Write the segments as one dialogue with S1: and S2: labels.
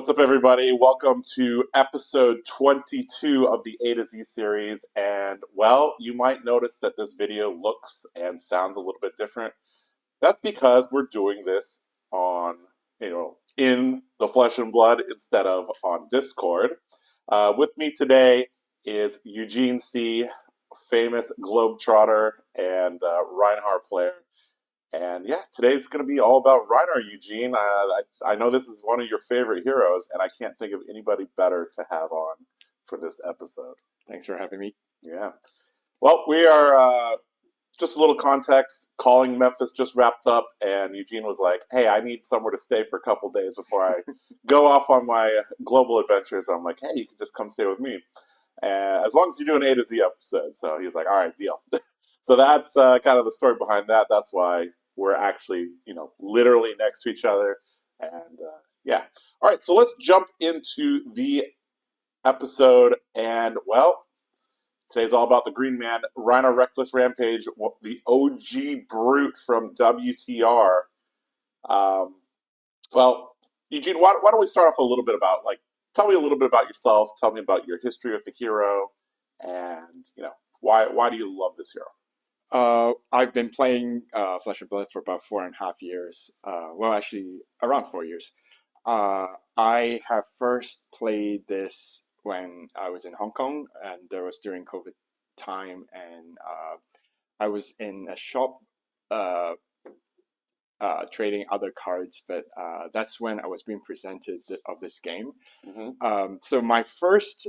S1: What's up, everybody? Welcome to episode 22 of the A to Z series. And, well, you might notice that this video looks and sounds a little bit different. That's because we're doing this on, in the flesh and blood instead of on Discord. With me today is Eugene C, famous Globetrotter and Rhinar player. And yeah, today's going to be all about Rhinar, Eugene. I know this is one of your favorite heroes, and I can't think of anybody better to have on for this episode.
S2: Thanks for having me.
S1: Yeah. Well, we are, just a little context, Calling Memphis just wrapped up, and Eugene was like, hey, I need somewhere to stay for a couple days before I go off on my global adventures. I'm like, hey, you can just come stay with me. As long as you do an A to Z episode. So he was like, all right, deal. So that's kind of the story behind that. That's why we're actually, literally next to each other. And yeah. All right, so let's jump into the episode. And, well, today's all about the Green Man, Rhinar Reckless Rampage, the OG brute from WTR. Well, Eugene, why don't we start off a little bit about, tell me a little bit about yourself. Tell me about your history with the hero. And, why do you love this hero?
S2: I've been playing Flesh and Blood for about 4.5 years. Well, actually, around 4 years. I have first played this when I was in Hong Kong, and that was during COVID time, and I was in a shop trading other cards, but that's when I was being presented of this game.
S1: Mm-hmm.
S2: So my first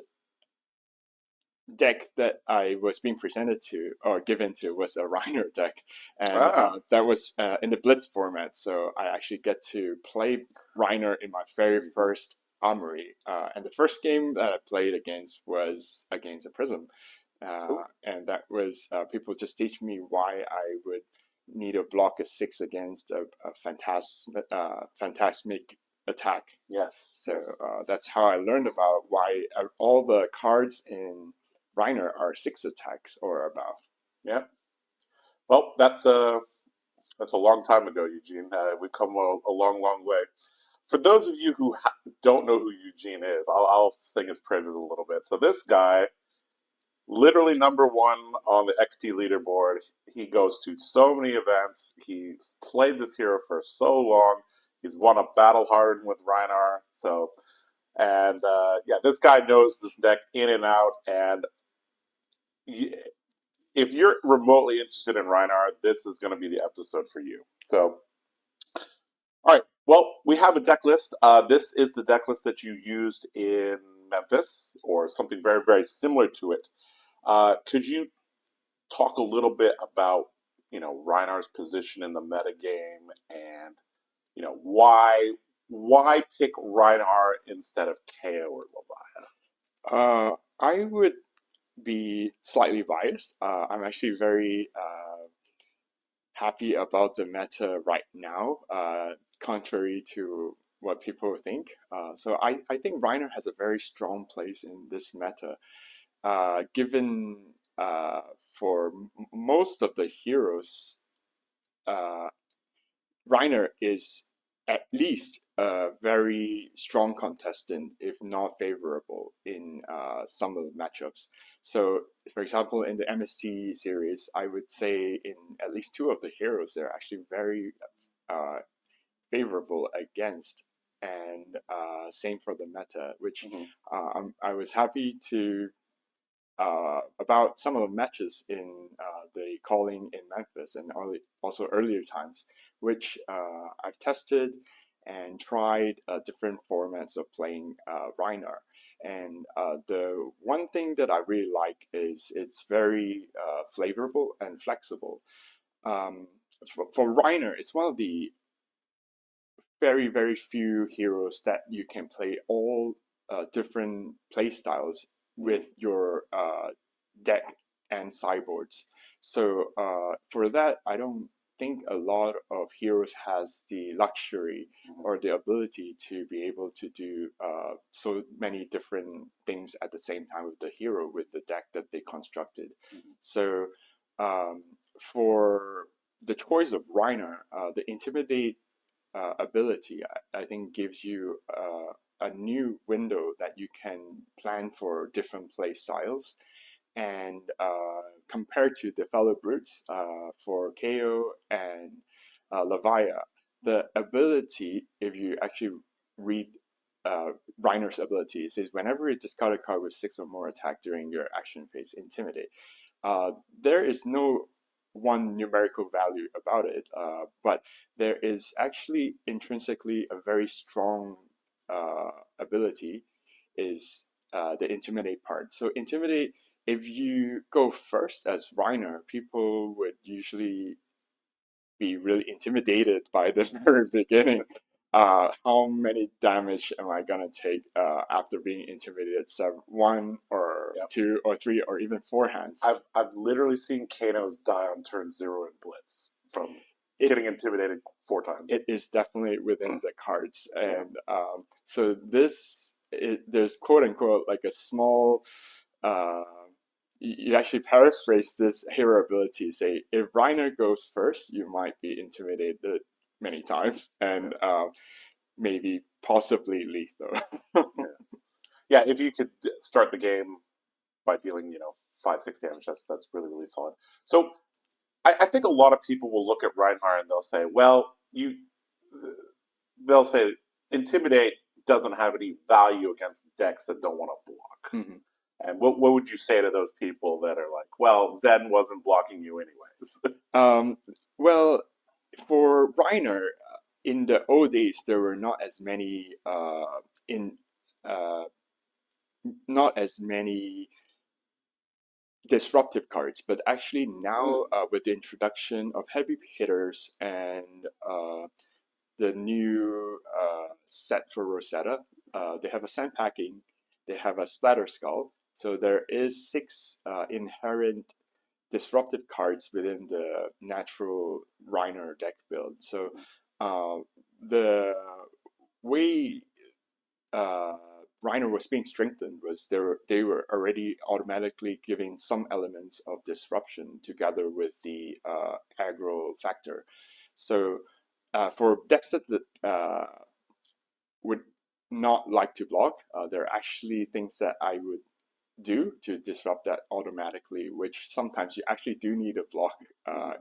S2: deck that I was being presented to or given to was a Rhinar deck, and that was in the Blitz format. So I actually get to play Rhinar in my very first armory, and the first game that I played against was against a Prism, and that was people just teach me why I would need to block a 6 against a phantasmic attack.
S1: Yes.
S2: So that's how I learned about why all the cards in Rhinar are 6 attacks or above.
S1: Yeah. Well, that's a long time ago, Eugene. We've come a long, long way. For those of you who don't know who Eugene is, I'll sing his praises a little bit. So this guy, literally #1 on the XP leaderboard. He goes to so many events. He's played this hero for so long. He's won a battle hardened with Rhinar. So, and yeah, this guy knows this deck in and out. And if you're remotely interested in Rhinar, this is going to be the episode for you. So, all right. Well, we have a deck list. This is the deck list that you used in Memphis, or something very, very similar to it. Could you talk a little bit about, Rhinar's position in the metagame, and, why pick Rhinar instead of KO or Leviathan?
S2: I would be slightly biased. I'm actually very happy about the meta right now, contrary to what people think. So I think Rhinar has a very strong place in this meta, given for most of the heroes, Rhinar is at least a very strong contestant, if not favorable, in some of the matchups. So, for example, in the MSC series, I would say in at least 2 of the heroes, they're actually very favorable against, and same for the meta, which I was happy to about some of the matches in the Calling in Memphis and also earlier times, which I've tested and tried different formats of playing Rhinar. And the one thing that I really like is it's very flavorful and flexible. For Rhinar, it's one of the very, very few heroes that you can play all different play styles with your deck and sideboards. So for that, I don't think a lot of heroes has the luxury or the ability to be able to do so many different things at the same time with the hero with the deck that they constructed. So for the choice of Rhinar, the Intimidate ability, I think gives you a new window that you can plan for different play styles. And compared to the fellow brutes for KO and Levia, the ability, if you actually read Rhinar's abilities, is whenever you discard a card with 6 or more attack during your action phase, Intimidate. There is no one numerical value about it, but there is actually intrinsically a very strong ability, is the Intimidate part. So Intimidate, if you go first as Rhinar, people would usually be really intimidated by the very beginning. How many damage am I gonna take after being intimidated? 1 or 2 or 3 or even 4 hands.
S1: I've literally seen Kanos die on turn 0 in Blitz from getting intimidated 4 times.
S2: It is definitely within the cards, and so there's quote unquote like a small. You actually paraphrase this hero ability, say, if Rhinar goes first, you might be intimidated many times, and maybe possibly lethal.
S1: Yeah, if you could start the game by dealing, 5-6 damage, that's really, really solid. So I think a lot of people will look at Rhinar and they'll say, well, they'll say Intimidate doesn't have any value against decks that don't want to block.
S2: Mm-hmm.
S1: And what would you say to those people that are like, well, Zen wasn't blocking you anyways?
S2: Well, for Rhinar, in the old days, there were not as many disruptive cards, but actually now with the introduction of heavy hitters and the new set for Rosetta, they have a Sandpacking, they have a Splatter Skull. So there is 6 inherent disruptive cards within the natural Rhinar deck build. So the way Rhinar was being strengthened was they were already automatically giving some elements of disruption together with the aggro factor. So for decks that would not like to block, there are actually things that I would do to disrupt that automatically, which sometimes you actually do need a block.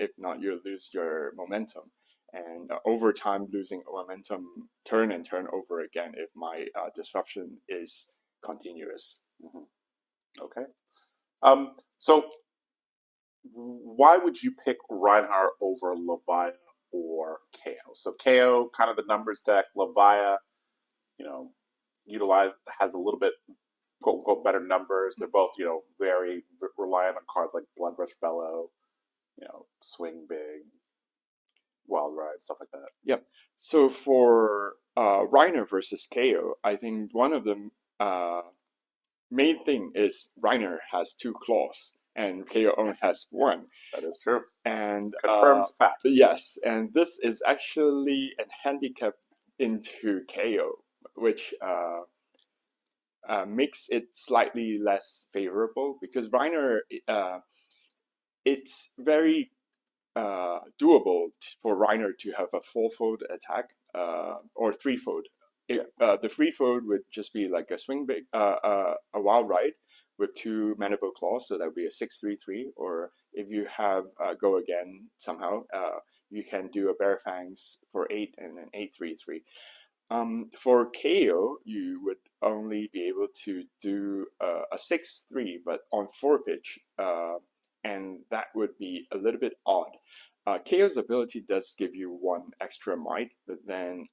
S2: If not, you'll lose your momentum. And over time, losing momentum turn and turn over again if my disruption is continuous.
S1: Mm-hmm. Okay. So why would you pick Rhinar over Levia or KO? So KO, kind of the numbers deck. Levia, has a little bit quote unquote better numbers. They're both, very reliant on cards like Bloodrush Bellow, Swing Big, Wild Ride, stuff like that.
S2: Yep. So for Rhinar versus KO, I think one of the main thing is Rhinar has 2 claws and KO only has 1.
S1: That is true.
S2: And
S1: confirmed fact.
S2: Yes, and this is actually a handicap into KO, which makes it slightly less favorable because Rhinar, it's very doable for Rhinar to have a 4-fold attack or 3-fold. The 3-fold would just be like a swing big, a wild ride with 2 manable claws, so that would be a 6/3/3. Or if you have go again somehow, you can do a Bear Fangs for 8 and then 8/3/3. For KO, you would only be able to do a 6/3, but on 4 pitch, and that would be a little bit odd. KO's ability does give you 1 extra might, but then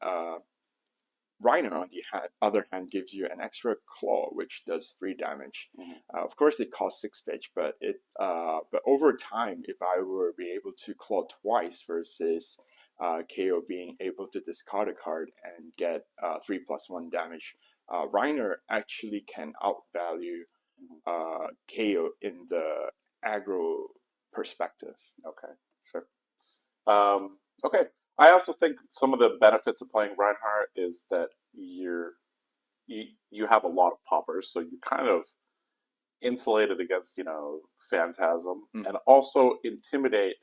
S2: Rhinar, on the other hand, gives you an extra claw, which does 3 damage.
S1: Mm-hmm.
S2: Of course, it costs 6 pitch, but but over time, if I were be able to claw twice versus KO being able to discard a card and get 3+1 damage, Rhinar actually can outvalue KO in the aggro perspective.
S1: Okay, sure. Okay. I also think some of the benefits of playing Reinhardt is that you have a lot of poppers, so you're kind of insulated against, Phantasm.
S2: Mm.
S1: And also Intimidate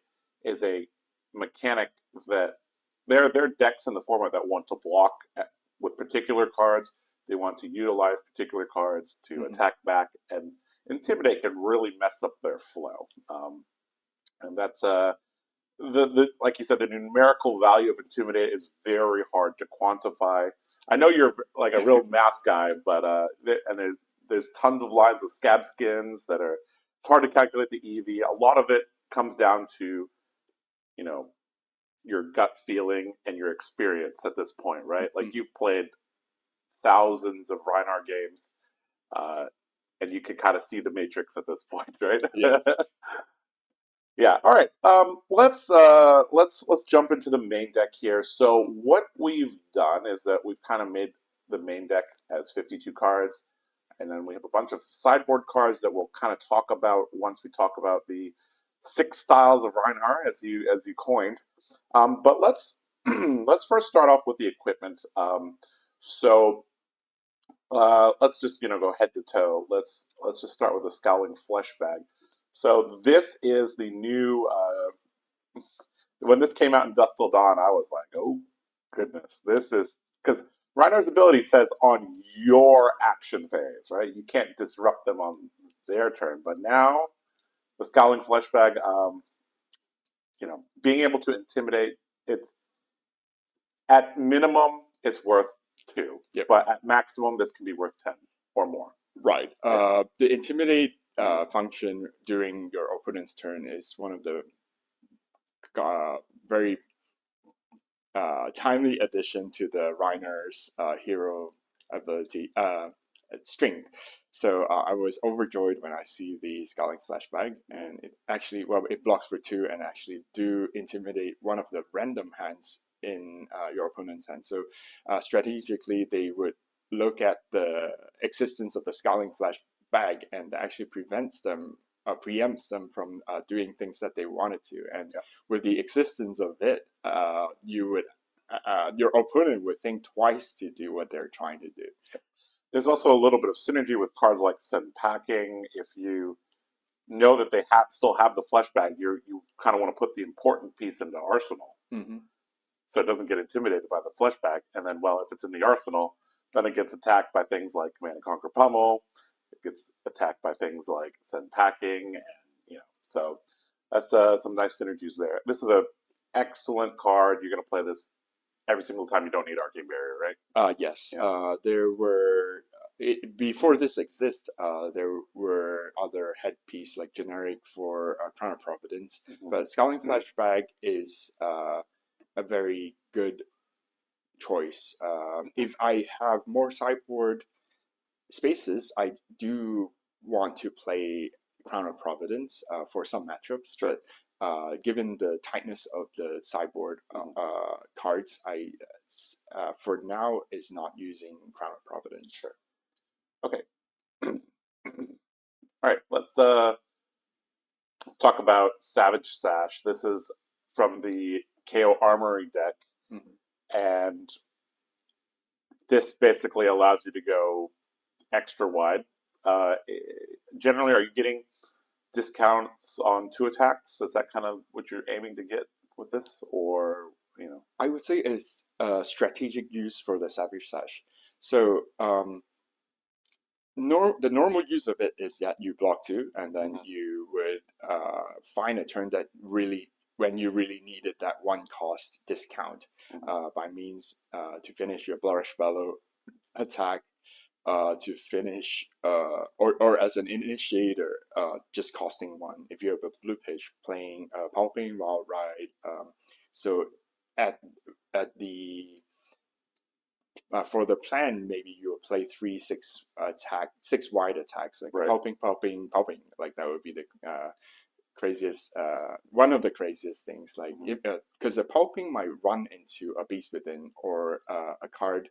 S1: is a mechanic that there are decks in the format that want to block with particular cards They want to utilize particular cards to attack back, and Intimidate can really mess up their flow. And that's the like you said, the numerical value of Intimidate is very hard to quantify. I know you're like a real math guy, but and there's tons of lines of scab skins that are, it's hard to calculate the EV. A lot of it comes down to, you know, your gut feeling and your experience at this point, right? Like you've played thousands of Rhinar games, and you can kind of see the matrix at this point, right?
S2: Yeah.
S1: Yeah. All right. Let's jump into the main deck here. So what we've done is that we've kind of made the main deck as 52 cards, and then we have a bunch of sideboard cards that we'll kind of talk about once we talk about the 6 styles of Rhinar, as you coined. But let's let's first start off with the equipment. So let's just go head to toe. Let's just start with the Scowling Flesh Bag. So this is the new. When this came out in Dusk Till Dawn, I was like, oh goodness, this is because Rhinar's ability says on your action phase, right? You can't disrupt them on their turn. But now the Scowling Flesh Bag, being able to intimidate, it's at minimum it's worth 2, but at maximum this can be worth 10 or more.
S2: Right. The intimidate function during your opponent's turn is one of the very timely addition to the Rhinar's hero ability strength. So I was overjoyed when I see the Scowling Flesh Bag, and it actually, it blocks for 2 and actually do intimidate one of the random hands in your opponent's hand. So strategically, they would look at the existence of the Scowling Flesh Bag and actually preempts them from doing things that they wanted to. And with the existence of it, your opponent would think twice to do what they're trying to do.
S1: There's also a little bit of synergy with cards like Send Packing. If you know that they still have the Flesh Bag, you kind of want to put the important piece in the arsenal, so it doesn't get intimidated by the Flesh Bag. And then, if it's in the arsenal, then it gets attacked by things like Command and Conquer Pummel. It gets attacked by things like Send Packing, and so that's some nice synergies there. This is an excellent card. You're going to play this every single time you don't need Arcane Barrier, right?
S2: Yes. There were before this exists. There were other headpiece like generic for Crown of Providence, but Scowling Flesh Bag is a very good choice. If I have more sideboard spaces, I do want to play Crown of Providence for some matchups, but given the tightness of the sideboard cards, I for now is not using Crown of Providence.
S1: Sure. Okay. All right. Let's talk about Savage Sash. This is from the KO Armory deck, and this basically allows you to go extra wide. Generally, are you getting discounts on 2 attacks? Is that kind of what you're aiming to get with this, or
S2: I would say it's strategic use for the Savage Sash. So the normal use of it is that you block 2, and then you would find a turn that when you really needed that 1 cost discount by means to finish your Flourish Bellow attack, to finish or as an initiator, just costing 1 if you have a blue pitch playing Pulping Wild Ride. So at the for the plan, maybe you'll play 3 6 wide attacks, like Pulping, like that would be the craziest, one of the craziest things, like because the Pulping might run into a Beast Within or a card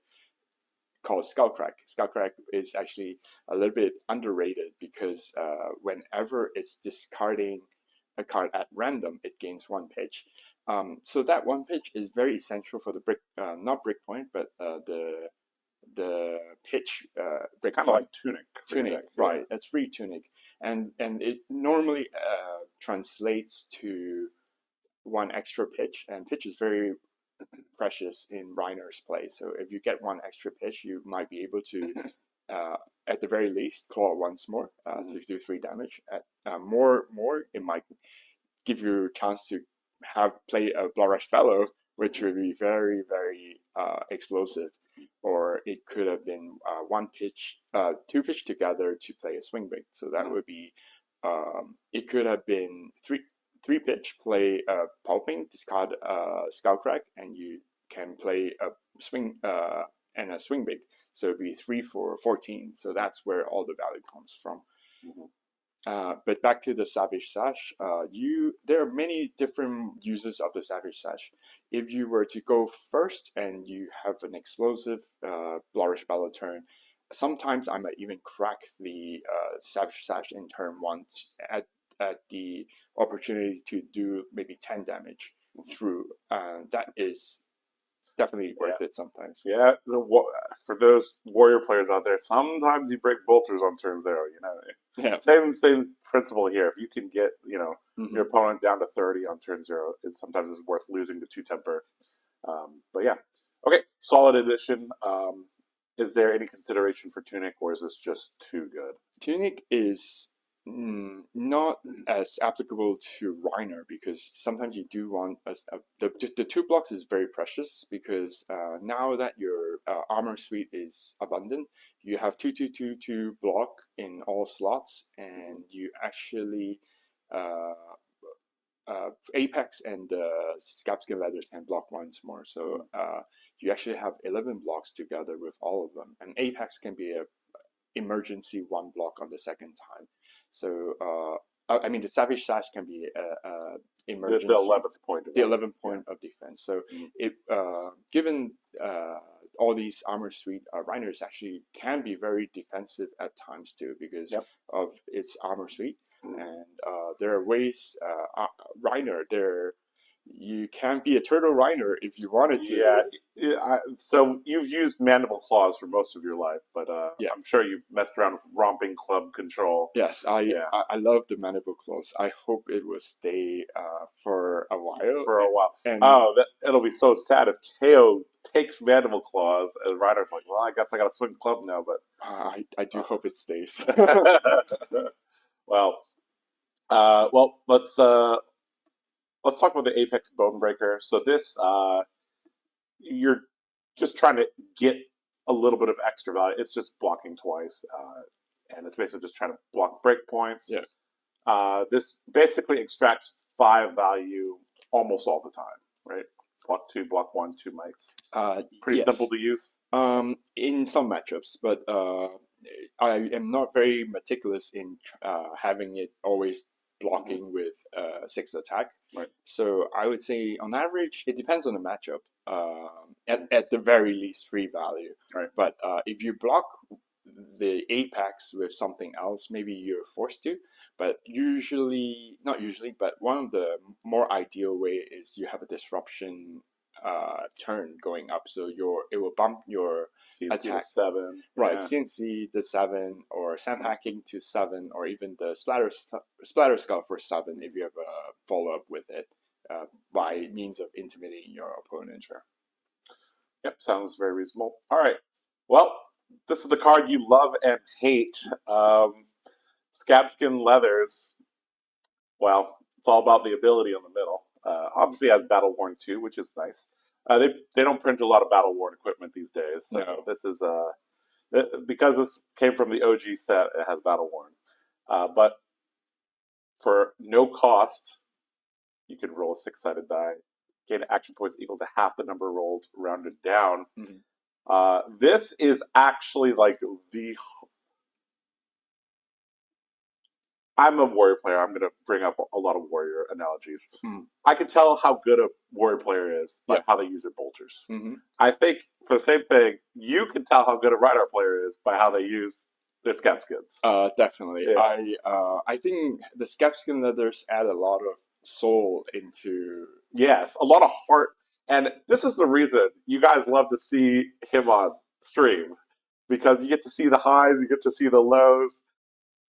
S2: called Skullcrack. Skullcrack is actually a little bit underrated because whenever it's discarding a card at random, it gains 1 pitch. So that 1 pitch is very essential for the not Breakpoint, but the pitch.
S1: It's kind of like Tunic.
S2: Tunic, right? That's free Tunic, and it normally translates to 1 extra pitch, and pitch is very precious in Rhinar's play. So if you get one extra pitch, you might be able to, at the very least, claw once more to do 3 damage. At more, it might give you a chance to play a Blood-Rush Bellow, which would be very, very explosive. Or it could have been 2 pitch together to play a swing bait. So that would be, it could have been 3 pitch, play Pulping, discard Skullcrack, and you can play a swing and a swing bait. So it'd be 3 for 14. So that's where all the value comes from. But back to the Savage Sash, there are many different uses of the Savage Sash. If you were to go first and you have an explosive Blood-Rush Bellow turn, sometimes I might even crack the Savage Sash in turn 1 at the opportunity to do maybe 10 damage through. That is definitely worth it sometimes.
S1: Yeah, for those warrior players out there, sometimes you break bolters on turn 0, you know.
S2: Yeah.
S1: Same principle here. If you can get, you know, your opponent down to 30 on turn 0, it sometimes is worth losing the 2 temper. But yeah. Okay, solid addition. Is there any consideration for Tunic, or is this just too good?
S2: Tunic is not as applicable to Rhinar, because sometimes you do want the 2 blocks is very precious, because now that your armor suite is abundant, you have 2/2/2/2 block in all slots, and you actually Apex and Scabskin Leathers can block once more, so you actually have 11 blocks together with all of them, and Apex can be a emergency 1 block on the second time. So I mean, the Savage Sash can be emergency.
S1: The 11th point.
S2: The 11th point of defense. So it given all these armor suite, Rhinars actually can be very defensive at times too, because of its armor suite. And there are ways, Rhinar, you can be a turtle Rhinar if you wanted to.
S1: Yeah. So you've used Mandible Claws for most of your life, but I'm sure you've messed around with Romping Club Control.
S2: Yes, I love the Mandible Claws. I hope it will stay for a while. And
S1: it'll be so sad if KO takes Mandible Claws and Rhinar's like, well, I guess I got to swing club now, but
S2: I do hope it stays.
S1: Well, let's talk about the Apex Bonebreaker. So this, you're just trying to get a little bit of extra value. It's just blocking twice, and it's basically just trying to block breakpoints.
S2: Yeah.
S1: This basically extracts 5 value almost all the time, right? Block 2, block 1, 2 mites. Pretty simple to use.
S2: In some matchups, but I am not very meticulous in having it always blocking with 6 attack.
S1: Right.
S2: So I would say on average, it depends on the matchup. At the very least 3 value.
S1: Right.
S2: But if you block the Apex with something else, maybe you're forced to. But not usually, but one of the more ideal way is you have a disruption turn going up, so it will bump your
S1: CNC
S2: attack
S1: to 7,
S2: right? CNC to 7, or sandpacking to 7, or even the splatter skull for 7 if you have a follow up with it by means of intimidating your opponent.
S1: Sure. Yep, sounds very reasonable. All right. Well, this is the card you love and hate. Scabskin Leathers. Well, it's all about the ability in the middle. Obviously, it has Battle Worn too, which is nice. They don't print a lot of Battle Worn equipment these days. So
S2: no.
S1: This is because this came from the OG set. It has Battle Worn, but for no cost, you can roll a 6-sided die, gain action points equal to half the number rolled, rounded down. This is actually like I'm a warrior player. I'm going to bring up a lot of warrior analogies. I can tell how good a warrior player is by how they use their bolters. I think for the same thing, you can tell how good a Rhinar player is by how they use their Scabskins.
S2: Definitely.
S1: Yeah.
S2: I think the Scabskin Leathers add a lot of soul into...
S1: Yes, a lot of heart. And this is the reason you guys love to see him on stream. Because you get to see the highs, you get to see the lows.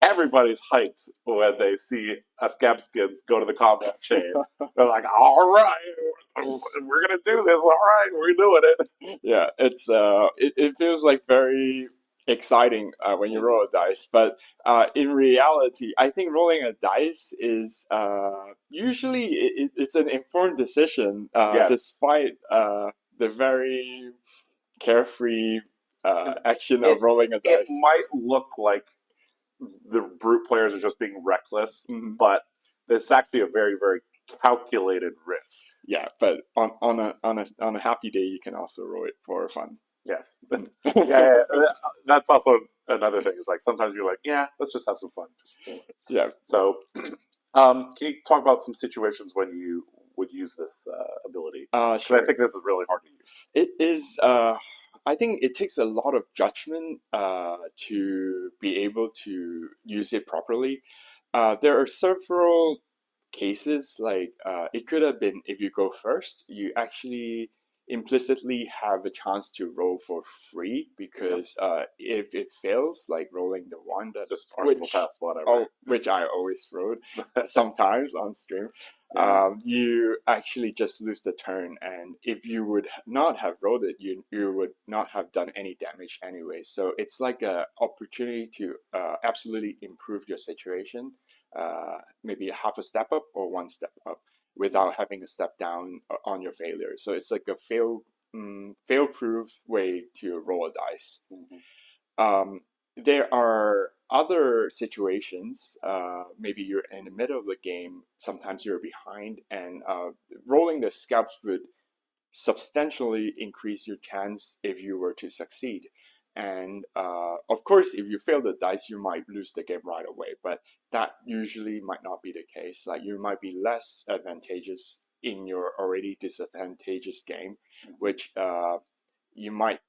S1: Everybody's hyped when they see a Scabskins go to the combat chain. They're like, all right, we're gonna do this. All right, we're doing it.
S2: Yeah, it feels like very exciting when you roll a dice, but in reality, I think rolling a dice is usually it's an informed decision,
S1: Yes.
S2: despite the very carefree action
S1: It-
S2: of rolling a
S1: It
S2: dice.
S1: might look like the brute players are just being reckless,
S2: Mhm.
S1: but it's actually a very, very calculated risk.
S2: Yeah, but on a happy day, you can also roll it for fun.
S1: Yes. Yeah, that's also another thing. Is like sometimes you're like, yeah, let's just have some fun.
S2: Yeah.
S1: So, can you talk about some situations when you would use this ability?
S2: Sure.
S1: I think this is really hard to use.
S2: It is. I think it takes a lot of judgment to be able to use it properly. There are several cases, like it could have been if you go first, you actually implicitly have a chance to roll for free because if it fails, like rolling the one that
S1: Just arsenal pass, whatever.
S2: which I always wrote sometimes on stream. You actually just lose the turn, and if you would not have rolled it, you would not have done any damage anyway. So it's like a opportunity to absolutely improve your situation, maybe half a step up or one step up, without having a step down on your failure. So it's like a fail-proof way to roll a dice. There are other situations, maybe you're in the middle of the game, sometimes you're behind, and rolling the scalps would substantially increase your chance if you were to succeed. And of course, if you fail the dice, you might lose the game right away, but that usually might not be the case. Like you might be less advantageous in your already disadvantageous game, which you might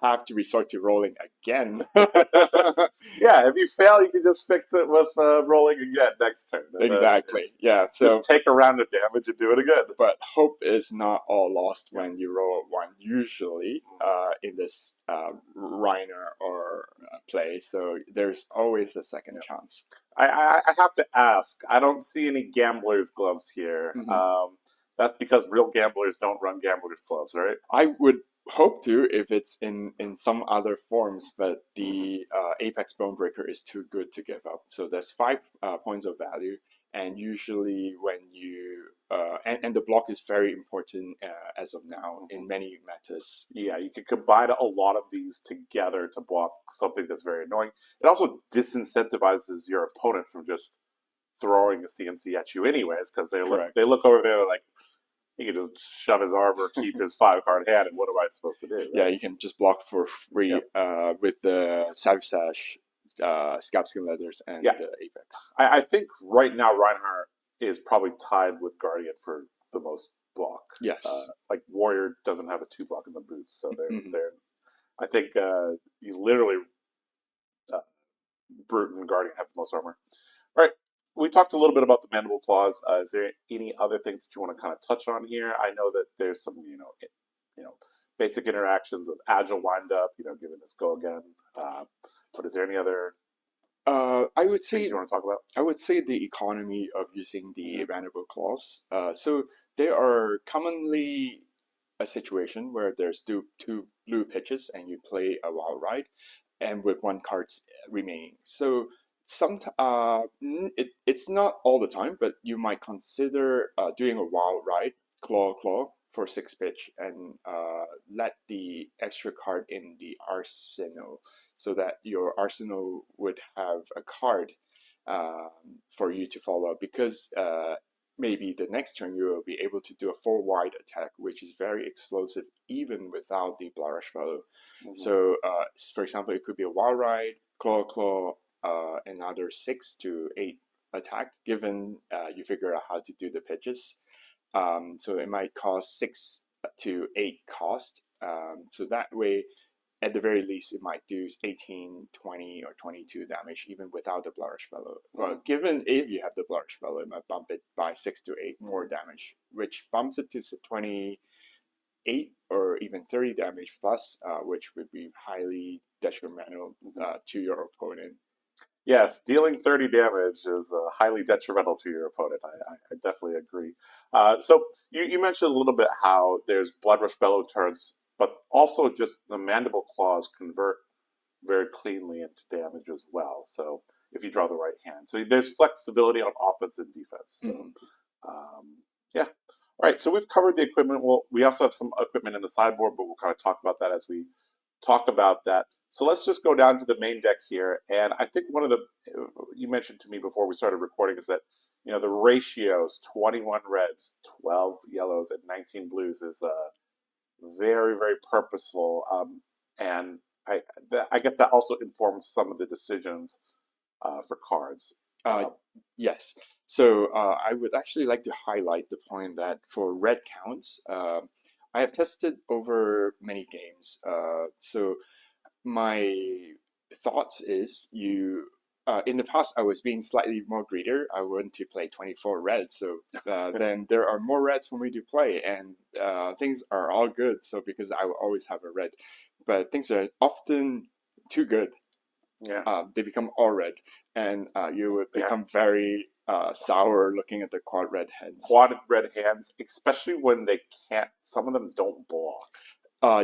S2: have to resort to rolling again.
S1: Yeah, if you fail, you can just fix it with rolling again next turn.
S2: Exactly. Yeah. So
S1: just take a round of damage and do it again.
S2: but hope is not all lost when you roll one. Usually, in this Rhinar or play, so there's always a second chance.
S1: I have to ask. I don't see any gamblers' gloves here. That's because real gamblers don't run gamblers' gloves, right?
S2: I would hope to if it's in some other forms, but the Apex Bonebreaker is too good to give up. So there's 5 points of value, and usually when you and the block is very important as of now in many metas.
S1: Yeah, you can combine a lot of these together to block something that's very annoying. It also disincentivizes your opponent from just throwing a CNC at you anyways, because they look over there like, he can just shove his arm or keep his 5-card hand, and what am I supposed to do? Right?
S2: Yeah, you can just block for free with the Sash, Scalp Skin Leathers, and the Apex.
S1: I think right now Rhinar is probably tied with Guardian for the most block.
S2: Yes.
S1: Like Warrior doesn't have a 2 block in the boots, so they're I think you literally Brute and Guardian have the most armor. All right. We talked a little bit about the mandible claws. Is there any other things that you want to kind of touch on here? I know that there's some, basic interactions with agile windup. Giving this go again. But is there any other?
S2: I would say
S1: things you want to talk about?
S2: I would say the economy of using the mandible claws. So there are commonly a situation where there's two blue pitches and you play a wild ride, and with 1 card remaining. So it's not all the time, but you might consider doing a wild ride, claw for 6 pitch, and let the extra card in the arsenal, so that your arsenal would have a card for you to follow, because maybe the next turn you will be able to do a 4 wide attack, which is very explosive even without the Bloodrush Fellow. So, for example, it could be a wild ride, claw, another 6 to 8 attack, given you figure out how to do the pitches. So it might cost 6 to 8 cost. So that way, at the very least, it might do 18, 20, or 22 damage, even without the Bloodrush Fellow. Well, given if you have the Bloodrush Fellow, it might bump it by 6 to 8 more damage, which bumps it to 28 or even 30 damage plus, which would be highly detrimental to your opponent.
S1: Yes, dealing 30 damage is highly detrimental to your opponent. I definitely agree. So you mentioned a little bit how there's Blood Rush Bellow turns, but also just the Mandible Claws convert very cleanly into damage as well. So if you draw the right hand, so there's flexibility on offense and defense. So yeah, all right. So we've covered the equipment. Well, we also have some equipment in the sideboard, but we'll kind of talk about that as we talk about that. So let's just go down to the main deck here. And I think one of the, you mentioned to me before we started recording, is that, the ratios, 21 reds, 12 yellows, and 19 blues is very, very purposeful. And I guess that also informs some of the decisions for cards.
S2: Yes. So I would actually like to highlight the point that for red counts, I have tested over many games. So my thoughts is in the past I was being slightly more greedier. I wanted to play 24 reds, so then there are more reds for me to play, and things are all good. So because I will always have a red, but things are often too good.
S1: Yeah.
S2: They become all red, and you would become very sour looking at the quad red hands.
S1: Quad red hands, especially when they can't. Some of them don't block.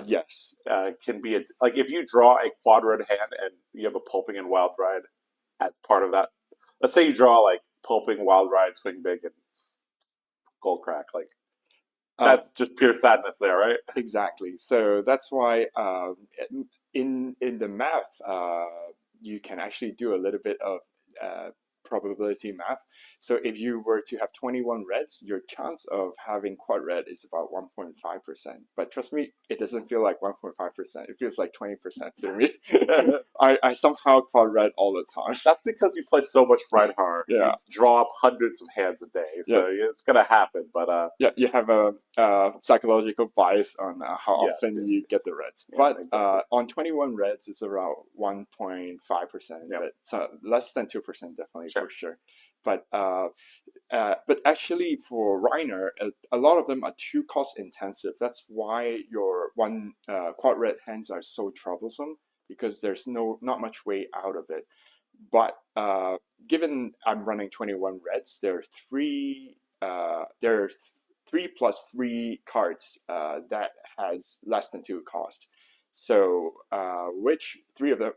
S2: Yes.
S1: Can be like if you draw a quad red hand and you have a pulping and wild ride as part of that. Let's say you draw like pulping, wild ride, swing big, and skull crack. Like that's just pure sadness there, right?
S2: Exactly. So that's why in the math, you can actually do a little bit of probability math. So if you were to have 21 reds, your chance of having quad red is about 1.5%. But trust me, it doesn't feel like 1.5%. It feels like 20% to me. I somehow quad red all the time.
S1: That's because you play so much Rhinar.
S2: Yeah.
S1: You draw up hundreds of hands a day, so it's gonna happen. But
S2: yeah, you have a psychological bias on how often you get the reds.
S1: Yeah,
S2: but
S1: exactly.
S2: On 21 reds, it's around 1.5%, but so less than 2% definitely for sure. But actually for Rhinar, a lot of them are too cost intensive. That's why your quad red hands are so troublesome, because there's not much way out of it. But given I'm running 21 reds, there are three 3+3 cards that has less than 2 cost. So which three of them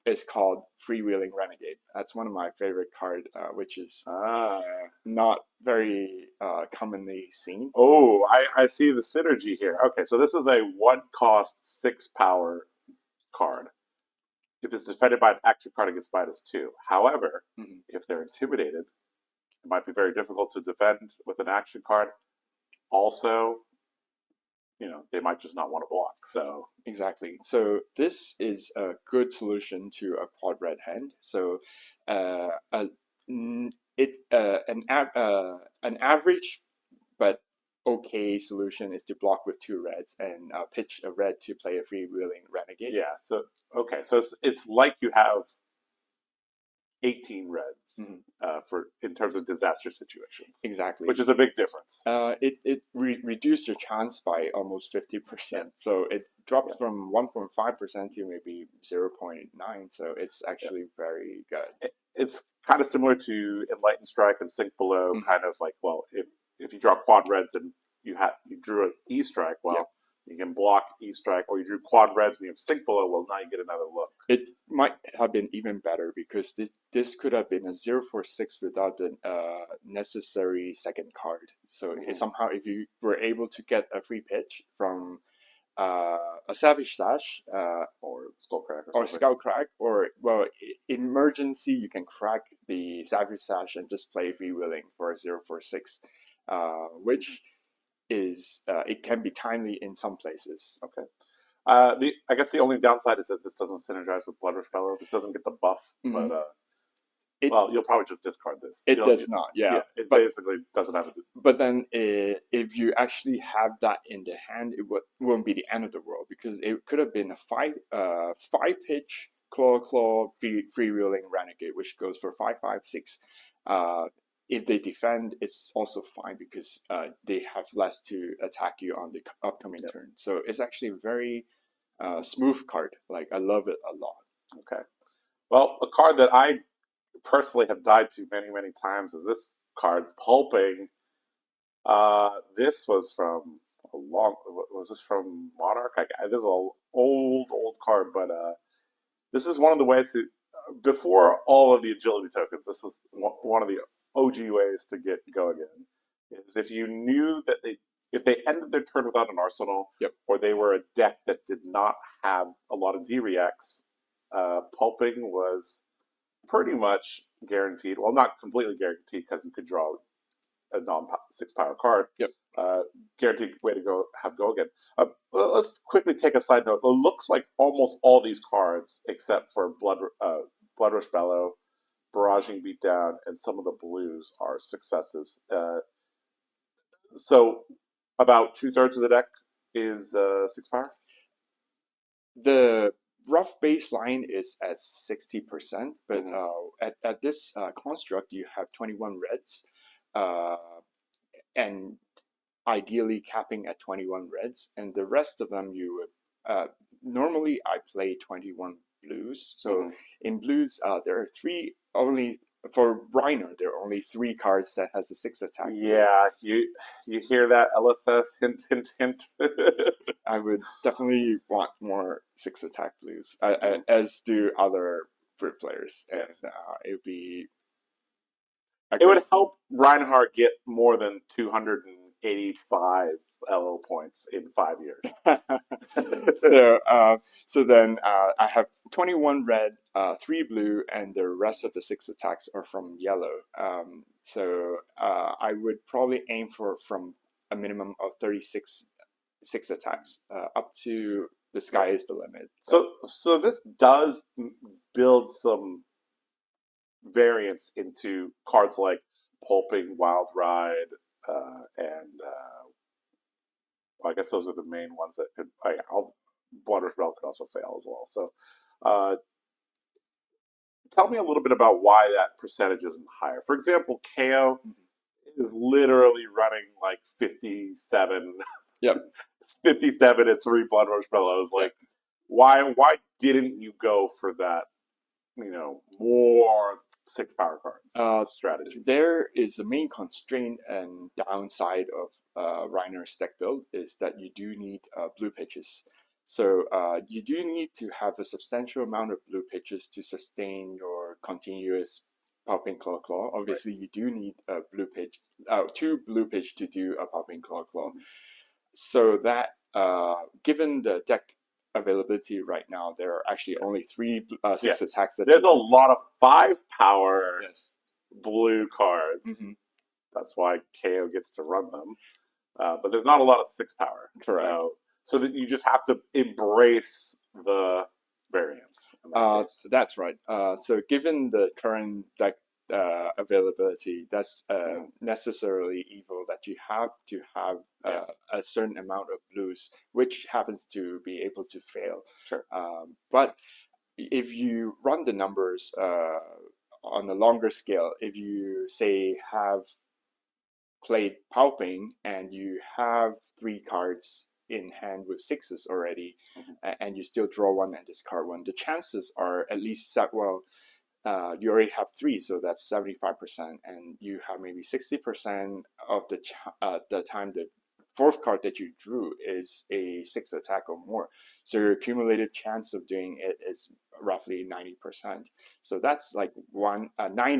S2: is called Freewheeling Renegade. That's one of my favorite cards, which is not very commonly seen.
S1: Oh, I see the synergy here. Okay, so this is a 1 cost 6 power card. If it's defended by an action card, it gets -2. However, if they're intimidated, it might be very difficult to defend with an action card. Also, they might just not want to block. So
S2: exactly. So this is a good solution to a quad red hand. So an average but okay solution is to block with 2 reds and pitch a red to play a freewheeling renegade.
S1: Yeah. So okay. So it's like you have 18 reds for in terms of disaster situations.
S2: Exactly.
S1: Which is a big difference.
S2: It reduced your chance by almost 50%. So it dropped from 1.5% to maybe 0.9. So it's actually very good.
S1: It's kind of similar to Enlightened Strike and Sink Below. Kind of like, well, if you draw quad reds and you drew an E strike, well, you can block E strike, or you drew quad reds and you have Sink Below, well, now you get another look.
S2: It might have been even better, because this could have been a 0/6 without the necessary second card. So somehow, if you were able to get a free pitch from a Savage Sash
S1: or Skullcrack
S2: or Skullcrack, or emergency, you can crack the Savage Sash and just play freewheeling for a 0/6, which is it can be timely in some places.
S1: Okay. I guess the only downside is that this doesn't synergize with Blood Rush Bellow. This doesn't get the buff, but you'll probably just discard this.
S2: It does not,
S1: it basically doesn't have it.
S2: But then if you actually have that in the hand, it won't be the end of the world, because it could have been a 5-pitch claw freewheeling renegade, which goes for 5/5/6. If they defend, it's also fine, because they have less to attack you on the upcoming turn. So it's actually a very smooth card. Like, I love it a lot.
S1: Okay. Well, a card that I personally have died to many, many times is this card, Pulping. This was from a long. Was this from Monarch? This is an old card, but this is one of the ways to, before all of the agility tokens. This is one of the OG ways to get go again. Is if you knew that if they ended their turn without an arsenal,
S2: Yep.
S1: or they were a deck that did not have a lot of D-reacts, Pulping was pretty much guaranteed. Well, not completely guaranteed because you could draw a non-6 power card.
S2: Yep.
S1: Guaranteed way to go again. Let's quickly take a side note. It looks like almost all these cards, except for Bloodrush Bellow, Barraging Beatdown, and some of the blues are successes. So about 2/3 of the deck is 6 power.
S2: The rough baseline is at 60%, but at this construct, you have 21 reds, and ideally capping at 21 reds, and the rest of them you would normally I play 21 blues. So in blues, there are only for Rhinar, there are only 3 cards that has a 6 attack.
S1: Yeah, you hear that, LSS? Hint, hint, hint.
S2: I would definitely want more 6 attack blues, as do other Brit players. And it would be.
S1: It would help Reinhardt get more than 285 LO points in 5 years.
S2: So then I have 21 red, 3 blue, and the rest of the 6 attacks are from yellow. So I would probably aim for from a minimum of 36 6 attacks up to the sky is the limit.
S1: So this does build some variance into cards like Pulping, Wild Ride, and I guess those are the main ones that could. Bloodrush Bell could also fail as well. So, tell me a little bit about why that percentage isn't higher. For example, KO is literally running like 57.
S2: Yep.
S1: 57 and 3 Bloodrush Bellows. Like, why didn't you go for that? More 6 power cards strategy.
S2: There is a main constraint and downside of Rhinar's deck build is that you do need blue pitches. So you do need to have a substantial amount of blue pitches to sustain your continuous Popping Claw. Obviously, you do need a blue pitch, 2 blue pitch to do a Popping Claw. So that given the deck availability right now, there are actually only 3 6 attacks.
S1: There's a lot of 5 power blue cards. That's why KO gets to run them. But there's not a lot of 6 power.
S2: Correct.
S1: So that you just have to embrace the variance.
S2: That's right. So given the current deck availability, that's necessarily evil that you have to have a certain amount of blues, which happens to be able to fail.
S1: Sure.
S2: But if you run the numbers on a longer scale, if you say have played Pulping and you have 3 cards in hand with 6s already, and you still draw 1 and discard 1, the chances are at least you already have 3, so that's 75%, and you have maybe 60% of the time the 4th card that you drew is a 6 attack or more. So your cumulative chance of doing it is roughly 90%. So that's like 9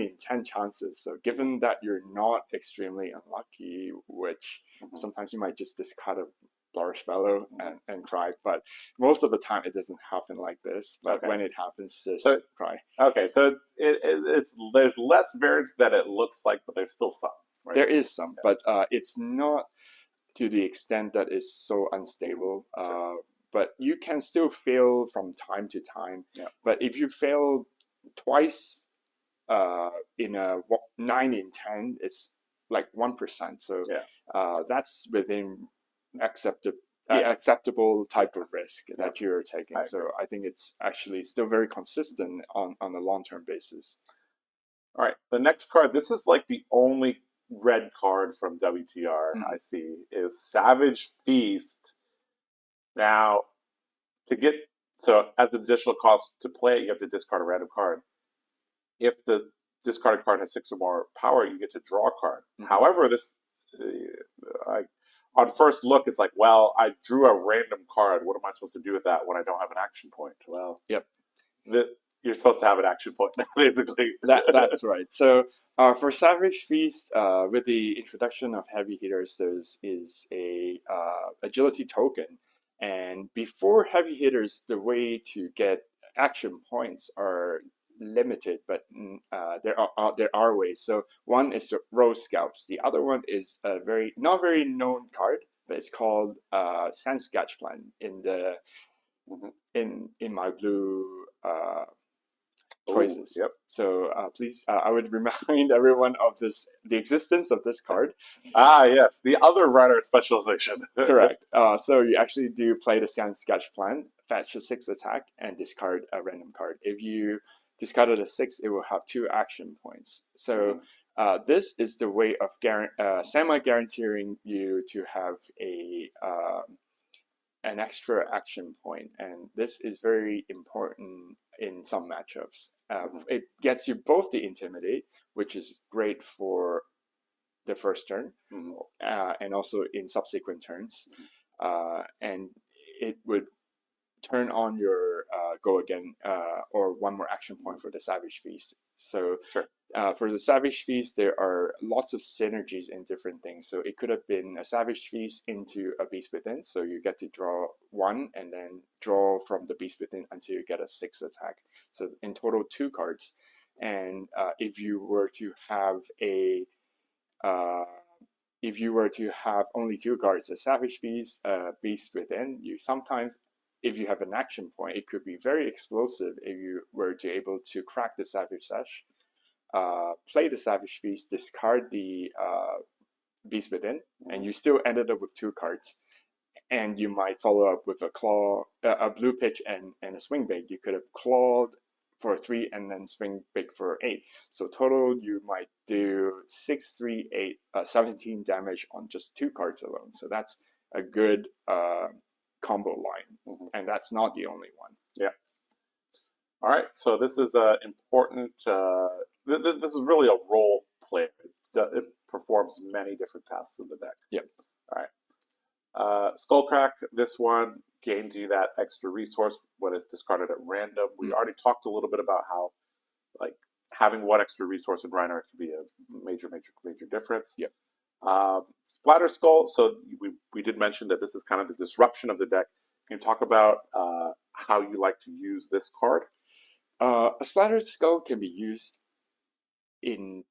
S2: in 10 chances. So given that you're not extremely unlucky, which sometimes you might just discard a Bloodrush Bellow and cry, but most of the time it doesn't happen like this. But when it happens, just cry.
S1: Okay, so there's less variance than it looks like, but there's still some. Right?
S2: There is some, but it's not to the extent that is so unstable. But you can still fail from time to time. But if you fail twice in a 9 in 10, it's like 1%. So that's within acceptable type of risk that you're taking. So I think it's actually still very consistent on a long-term basis.
S1: All right, the next card, this is like the only red card from WTR I see, is Savage Feast. Now, to get So as an additional cost to play it, you have to discard a random card. If the discarded card has 6 or more power, you get to draw a card. However, this, on first look, it's like, well, I drew a random card. What am I supposed to do with that when I don't have an action point? Well,
S2: yep.
S1: You're supposed to have an action point, basically.
S2: That's right. So for Savage Feast, with the introduction of heavy hitters, there is a agility token. And before heavy hitters, the way to get action points are limited, but there are ways. So one is Rose Scalps. The other one is a not very known card, but it's called Sand Sketch Plan in the in my blue choices.
S1: Yep.
S2: So please, I would remind everyone of the existence of this card.
S1: Ah, yes, the other Rhinar specialization.
S2: Correct. So you actually do play the Sand Sketch Plan, fetch a 6 attack, and discard a random card. If you discarded a 6, it will have 2 action points. So this is the way of semi-guaranteeing you to have an extra action point, and this is very important in some matchups. It gets you both the Intimidate, which is great for the first turn, and also in subsequent turns, and it would turn on your go again, or one more action point for the Savage Feast. So for the Savage Feast, there are lots of synergies in different things. So it could have been a Savage Feast into a Beast Within, so you get to draw 1 and then draw from the Beast Within until you get a 6 attack. So in total 2 cards. And if you were to have only 2 cards, a Savage Feast, Beast Within, you sometimes, if you have an action point, it could be very explosive if you were to able to crack the Savage Sash, play the Savage Feast, discard the Beast Within, and you still ended up with 2 cards. And you might follow up with a Blue Pitch and a Swing Big. You could have clawed for 3 and then Swing Big for 8. So total, you might do 6, 3, 8, 17 damage on just 2 cards alone. So that's a good combo line, and that's not the only one.
S1: Yeah. All right, so this is important. This is really a role play. It performs many different tasks in the deck.
S2: Yep.
S1: All right. Skullcrack, this one gains you that extra resource when it's discarded at random. We already talked a little bit about how, like, having 1 extra resource in Rhinar could be a major difference.
S2: Yep.
S1: Splatter Skull, so we did mention that this is kind of the disruption of the deck. Can you talk about how you like to use this card?
S2: A Splatter Skull can be used in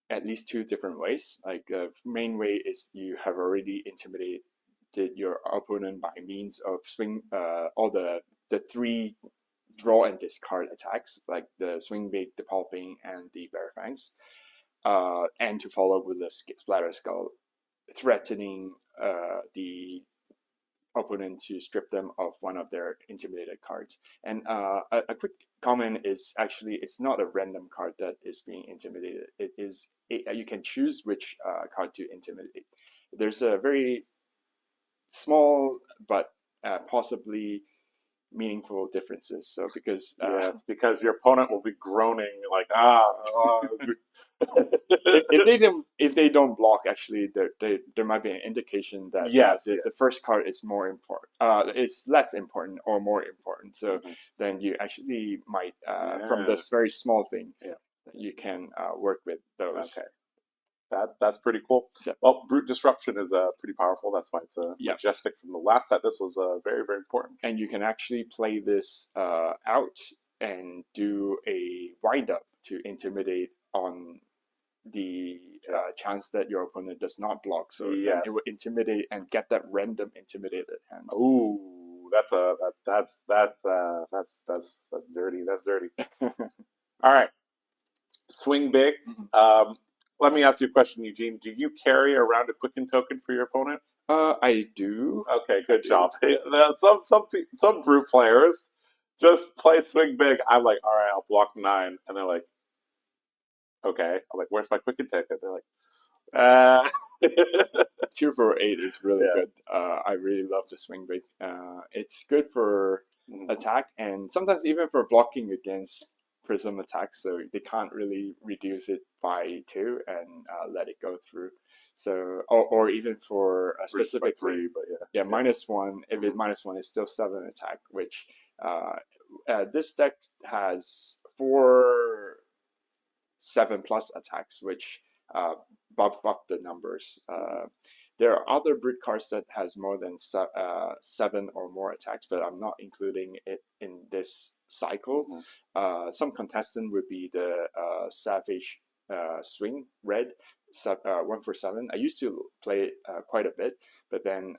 S2: at least 2 different ways. Like the main way is you have already intimidated your opponent by means of all the 3 draw and discard attacks, like the Swing Big, the Pulping, and the Bare Fangs. And to follow up with the Splatter Skull, threatening the opponent to strip them of one of their intimidated cards. And a quick comment is actually it's not a random card that is being intimidated. You can choose which card to intimidate. There's a very small but possibly meaningful differences. So because
S1: it's because your opponent will be groaning like
S2: if they don't block, actually there might be an indication that the first card is more important, it's less important or more important. So then you actually might from this very small things you can work with those.
S1: Okay. That's pretty cool. Well, Brute Disruption is pretty powerful. That's why it's majestic from the last set. This was very, very important.
S2: And you can actually play this out and do a wind-up to intimidate on the chance that your opponent does not block. So then it will intimidate and get that random intimidated hand.
S1: Ooh, that's dirty. That's dirty. All right. Swing Big. Let me ask you a question, Eugene. Do you carry around a Quicken token for your opponent?
S2: I do.
S1: Okay, good job. Some Brute players just play Swing Big. I'm like, all right, I'll block 9, and they're like, okay. I'm like, where's my Quicken token? They're like,
S2: 2 for 8 is really good. I really love the Swing Big. It's good for attack, and sometimes even for blocking against prism attacks, so they can't really reduce it by 2 and let it go through. So, or even for a specific
S1: 3, but
S2: yeah, -1. If it -1 is still 7 attack, which this deck has 4 7+ attacks, which buff up the numbers. There are other brute cards that has more than 7 or more attacks, but I'm not including it in this cycle. Some contestant would be the Savage Swing Red 1 for 7. I used to play it quite a bit, but then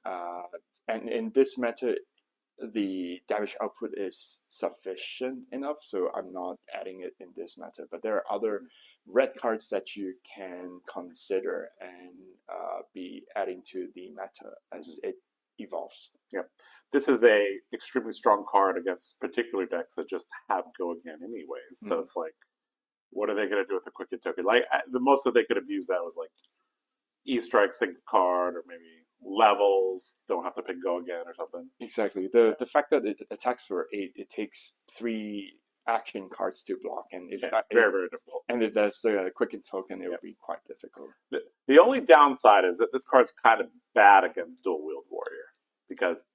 S2: and in this meta, the damage output is sufficient enough, so I'm not adding it in this meta. But there are other red cards that you can consider and be adding to the meta as it evolves.
S1: Yeah, this is a extremely strong card against particular decks that just have go again anyways. So it's like, what are they going to do with the Quicken token? Like the most that they could have used that was like E-Strike sync card, or maybe levels, don't have to pick go again or something.
S2: Exactly. The fact that it attacks for 8, it takes 3 action cards to block, and it's
S1: very, very difficult.
S2: And if there's a Quicken token, it would be quite difficult.
S1: The only downside is that this card's kind of bad against Dual Wield Warrior, because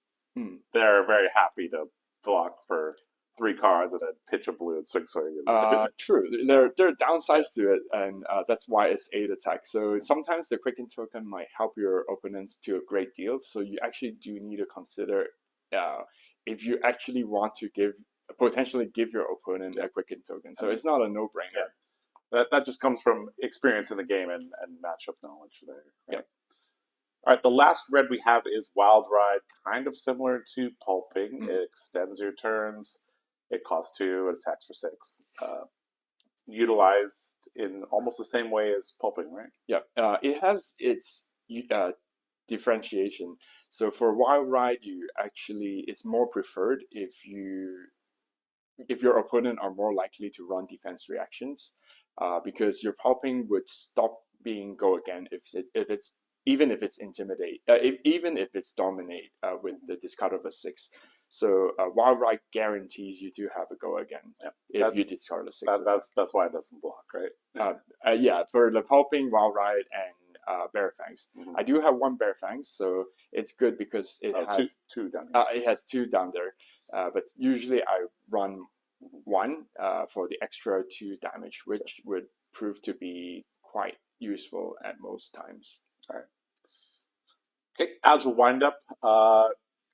S1: they're very happy to block for 3 cards and then pitch a blue and swing swing.
S2: True. There are downsides to it, and that's why it's 8 attack. So sometimes the Quicken token might help your opponents to a great deal. So you actually do need to consider if you actually want to potentially give your opponent a Quicken token. So it's not a no-brainer.
S1: That just comes from experience in the game and matchup knowledge there. Right? All right, the last red we have is Wild Ride, kind of similar to Pulping. It extends your turns. It costs 2, it attacks for 6. Utilized in almost the same way as Pulping, right?
S2: Yeah, it has its differentiation. So for Wild Ride, it's more preferred if your opponent are more likely to run defense reactions, because your Pulping would stop being go again even if it's intimidate, even if it's dominate with the discard of a 6. So Wild Ride guarantees you to have a go again if you discard a 6.
S1: That's why it doesn't block, right?
S2: Yeah, for the Pulping, Wild Ride, and Bear Fangs. I do have 1 Bear Fangs, so it's good because it has
S1: 2 down here.
S2: It has 2 down there, but usually I run 1 for the extra 2 damage, which would prove to be quite useful at most times.
S1: All right. Okay, Agile Windup.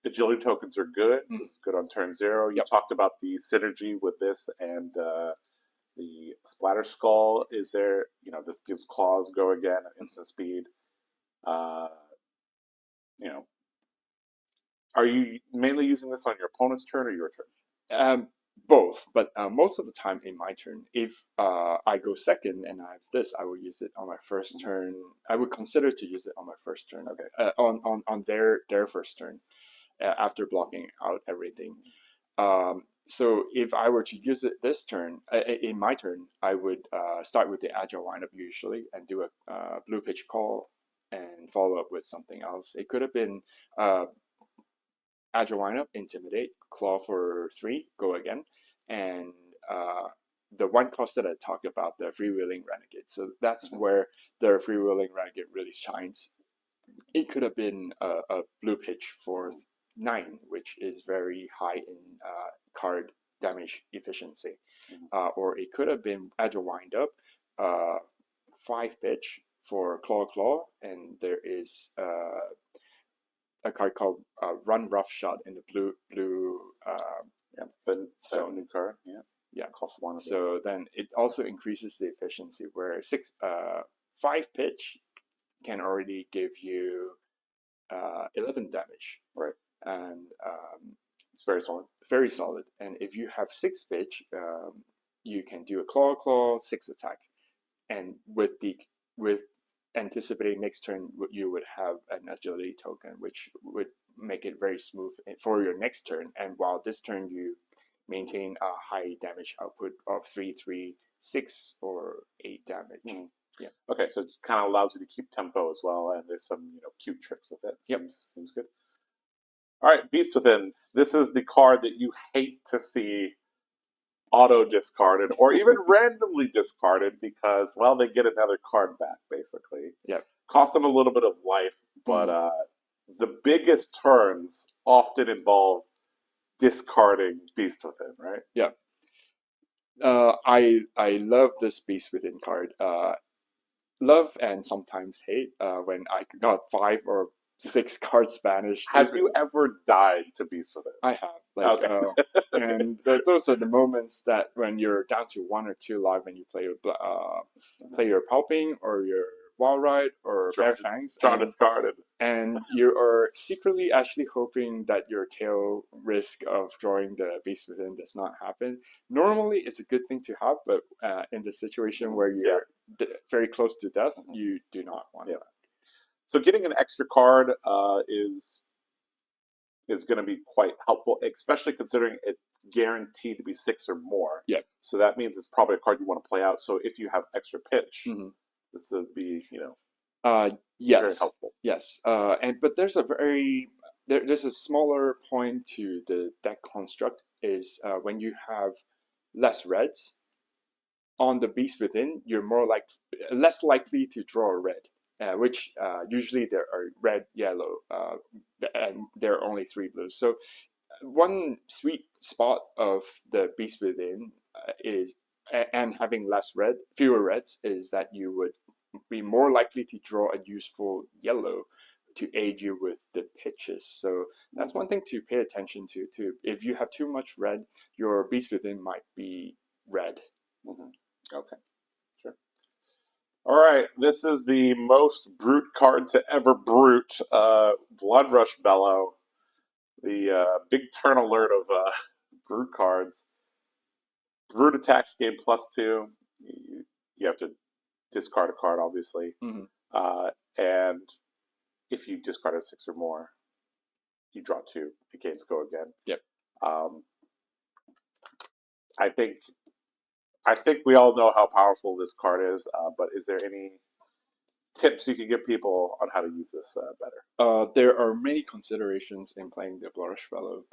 S1: Agility tokens are good. This is good on turn 0. You talked about the synergy with this and the Splatter Skull. Is there, this gives claws go again at instant speed. Are you mainly using this on your opponent's turn or your turn?
S2: Both, but most of the time in my turn. If I go second and I have this, I will use it on my first turn. I would consider to use it on my first turn. Okay. On their first turn, after blocking out everything. So if I were to use it this turn, in my turn, I would start with the Agile Windup usually and do a blue pitch call and follow up with something else. It could have been Agile Windup, Intimidate, Claw for 3, go again, and the 1 cost that I talked about, the Freewheeling Renegade. So that's where the Freewheeling Renegade really shines. It could have been a blue pitch for 9, which is very high in card damage efficiency. Or it could have been Agile Windup, 5 pitch for Claw, and there is a card called Run Rough Shot in the blue.
S1: So new card.
S2: Yeah,
S1: costs 1.
S2: So then it also increases the efficiency, where 5 pitch can already give you 11 damage.
S1: Right.
S2: And
S1: it's very solid.
S2: Very solid. And if you have 6 pitch, you can do a claw 6 attack, and with anticipating next turn, you would have an agility token, which would make it very smooth for your next turn. And while this turn you maintain a high damage output of 3, 3, 6, or 8 damage. Yeah.
S1: Okay, so it kind of allows you to keep tempo as well, and there's some cute tricks with it. Seems good. All right, Beast Within. This is the card that you hate to see auto discarded or even randomly discarded because, well, they get another card back, basically.
S2: Yep.
S1: Cost them a little bit of life, but the biggest turns often involve discarding Beast Within, right?
S2: Yeah. I love this Beast Within card. Love and sometimes hate when I got 5 or 6 cards banished.
S1: Have you ever died to Beast Within?
S2: I have. Like,
S1: Okay.
S2: And those are the moments that when you're down to 1 or 2 life and you play your Pulping or your Wild Ride or Bare Fangs.
S1: Draw discarded.
S2: And you are secretly actually hoping that your tail risk of drawing the Beast Within does not happen. Normally, it's a good thing to have, but in the situation where you're very close to death, you do not want that.
S1: So getting an extra card is going to be quite helpful, especially considering it's guaranteed to be 6 or more.
S2: Yeah.
S1: So that means it's probably a card you want to play out. So if you have extra pitch, this would be,
S2: yes,
S1: very helpful.
S2: Yes. But there's there's a smaller point to the deck construct is when you have less reds on the Beast Within, you're less likely to draw a red. Which usually there are red, yellow, and there are only 3 blues. So one sweet spot of the Beast Within is, and having fewer reds, is that you would be more likely to draw a useful yellow to aid you with the pitches. So that's one thing to pay attention to too. If you have too much red, your Beast Within might be red.
S1: Okay. All right, this is the most brute card to ever brute, Bloodrush Bellow, the big turn alert of brute cards. Brute attacks gain +2. You have to discard a card, obviously. And if you discard a 6 or more, you draw 2. It gains go again.
S2: Yep.
S1: I think we all know how powerful this card is, but is there any tips you can give people on how to use this better?
S2: There are many considerations in playing the Bloodrush Fellow.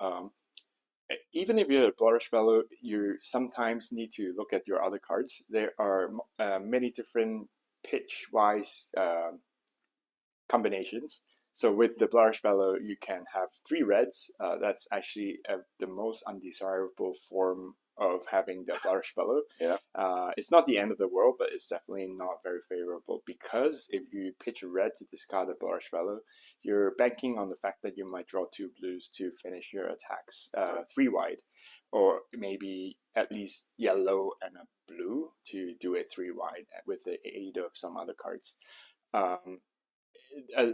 S2: Even if you're a Bloodrush Fellow, you sometimes need to look at your other cards. There are many different pitch-wise combinations. So with the Bloodrush Fellow, you can have 3 reds. That's actually the most undesirable form of having the Bloodrush Fellow.
S1: Yeah.
S2: It's not the end of the world, but it's definitely not very favorable because if you pitch a red to discard the Bloodrush Fellow, you're banking on the fact that you might draw 2 blues to finish your attacks 3 wide, or maybe at least yellow and a blue to do it 3 wide with the aid of some other cards.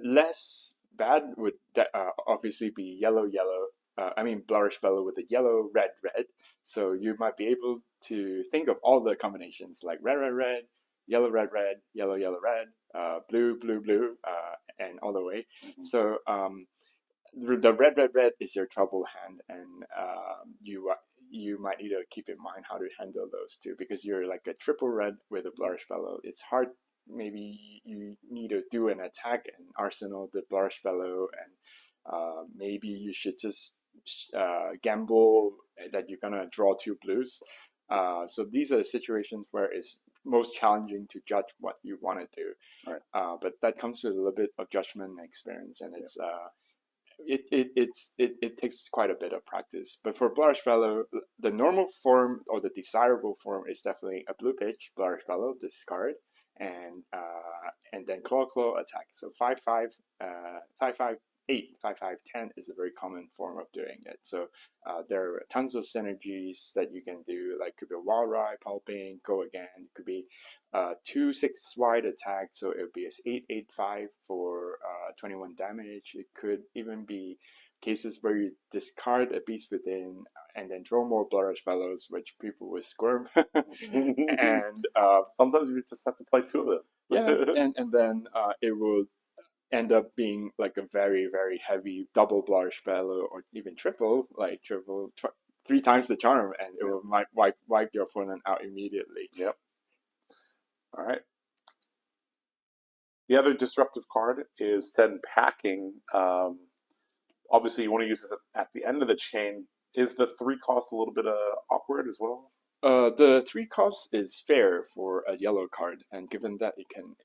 S2: Less bad would obviously be yellow. Bloodrush Bellow with a yellow, red, red. So you might be able to think of all the combinations like red, red, red, yellow, red, red, yellow, yellow, red, blue, blue, blue, and all the way. So the red, red, red is your trouble hand, and you might need to keep in mind how to handle those two because you're like a triple red with a Bloodrush Bellow. It's hard. Maybe you need to do an attack and arsenal the Bloodrush Bellow, and maybe you should just gamble that you're gonna draw 2 blues. So these are situations where it's most challenging to judge what you want to do.
S1: Right.
S2: But that comes with a little bit of judgment and experience, and it takes quite a bit of practice. But for Bloodrush Bellow, the normal form or the desirable form is definitely a blue pitch, Bloodrush Bellow, discard, and then claw attack. So 5/5, 5/5, 8, 5/5, 10 is a very common form of doing it. So there are tons of synergies that you can do, like could be a Wild Ride, Pulping, go again. It could be 2 6 wide attack, so it would be 8/8/5 for 21 damage. It could even be cases where you discard a Beast Within and then draw more Bloodrush Fellows, which people will squirm. And
S1: sometimes you just have to play 2 of them.
S2: Yeah, and then it will end up being like a very, very heavy double Bloodrush Bellow or even triple, 3 times the charm, and it will might wipe your opponent out immediately.
S1: Yep. All right. The other disruptive card is Send Packing. obviously you want to use this at the end of the chain. Is the 3 cost a little bit awkward as well?
S2: The 3 cost is fair for a yellow card, and given that it can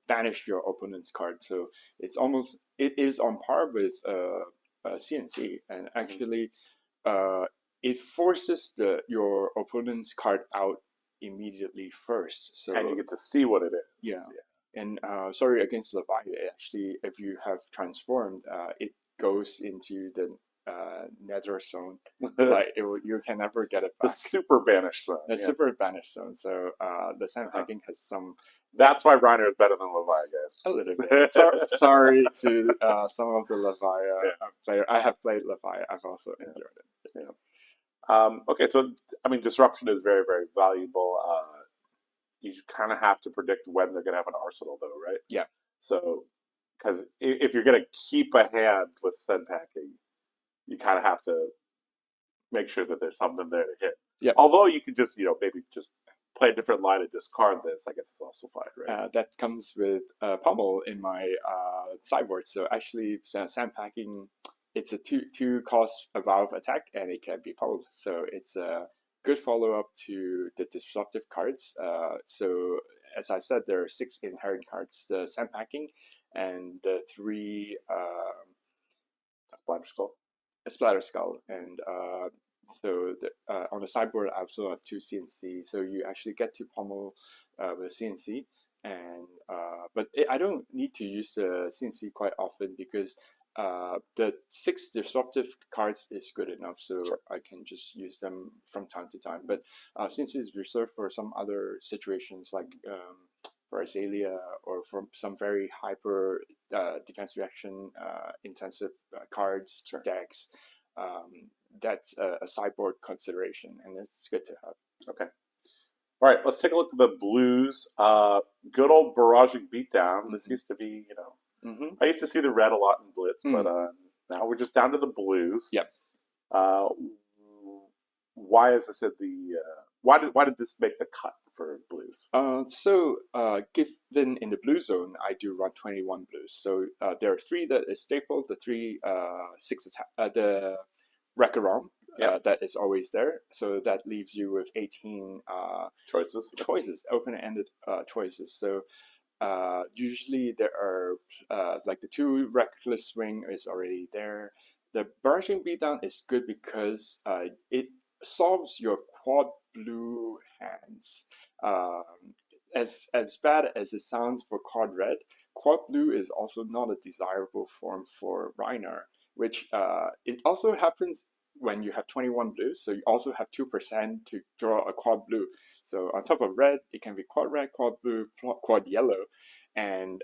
S2: banish your opponent's card, so it is on par with CNC, and actually it forces your opponent's card out immediately first. So
S1: and you get to see what it is.
S2: Yeah. And sorry, against Leviathan, actually, if you have transformed, it goes into the nether zone. Like you can never get it
S1: The
S2: back.
S1: super banished zone.
S2: The super banished zone. So the sandbagging has some.
S1: That's why Rhinar is better than Leviathan, guys.
S2: A little bit. Sorry to some of the Leviathan player. I have played Leviathan. I've also enjoyed it.
S1: Yeah. Okay, so I mean, disruption is very, very valuable. You kind of have to predict when they're going to have an arsenal, though, right?
S2: Yeah.
S1: So, because if you're going to keep a hand with send packing, you kind of have to make sure that there's something there to hit.
S2: Yeah.
S1: Although you could just, maybe just play a different line and discard this. I guess it's also fine, right?
S2: That comes with Pummel in my sideboard. So actually, sandpacking, it's a two cost valve attack, and it can be pummeled. So it's a good follow up to the disruptive cards. So as I said, there are 6 inherent cards: the sandpacking and the 3 Splatter Skull, and so on the sideboard, I also have 2 CNC. So you actually get to pummel with CNC, and but I don't need to use the CNC quite often because the 6 disruptive cards is good enough. So I can just use them from time to time. But CNC is reserved for some other situations like for Azalea or from some very hyper defense reaction intensive cards, decks. That's a sideboard consideration, and it's good to have.
S1: Okay. All right, let's take a look at the blues. Good old barraging beatdown. This used to be, I used to see the red a lot in Blitz, but now we're just down to the blues.
S2: Yep.
S1: Why is this at the? Why did this make the cut for blues?
S2: So given in the blue zone, I do run 21 blues. So there are 3 that is staple. The 3 6 attack. The Wreck-A-Rom, that is always there. So that leaves you with 18 choices, open-ended choices. So usually there are like the 2 Reckless Swing is already there. The Barraging Beatdown is good because it solves your quad blue hands. As bad as it sounds for quad red, quad blue is also not a desirable form for Rhinar, which it also happens when you have 21 blues, so you also have 2% to draw a quad blue. So on top of red, it can be quad red, quad blue, quad yellow, and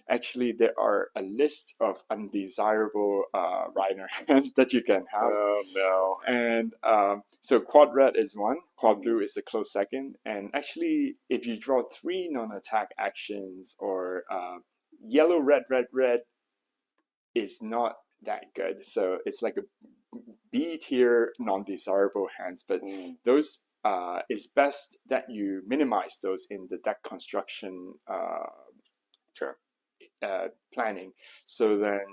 S2: actually there are a list of undesirable Rhinar hands that you can have.
S1: Oh no!
S2: And so quad red is 1, quad blue is a close second, and actually if you draw 3 non-attack actions or yellow, red, red, red is not that good. So it's like a B tier non-desirable hands, but those it's best that you minimize those in the deck construction planning. So then,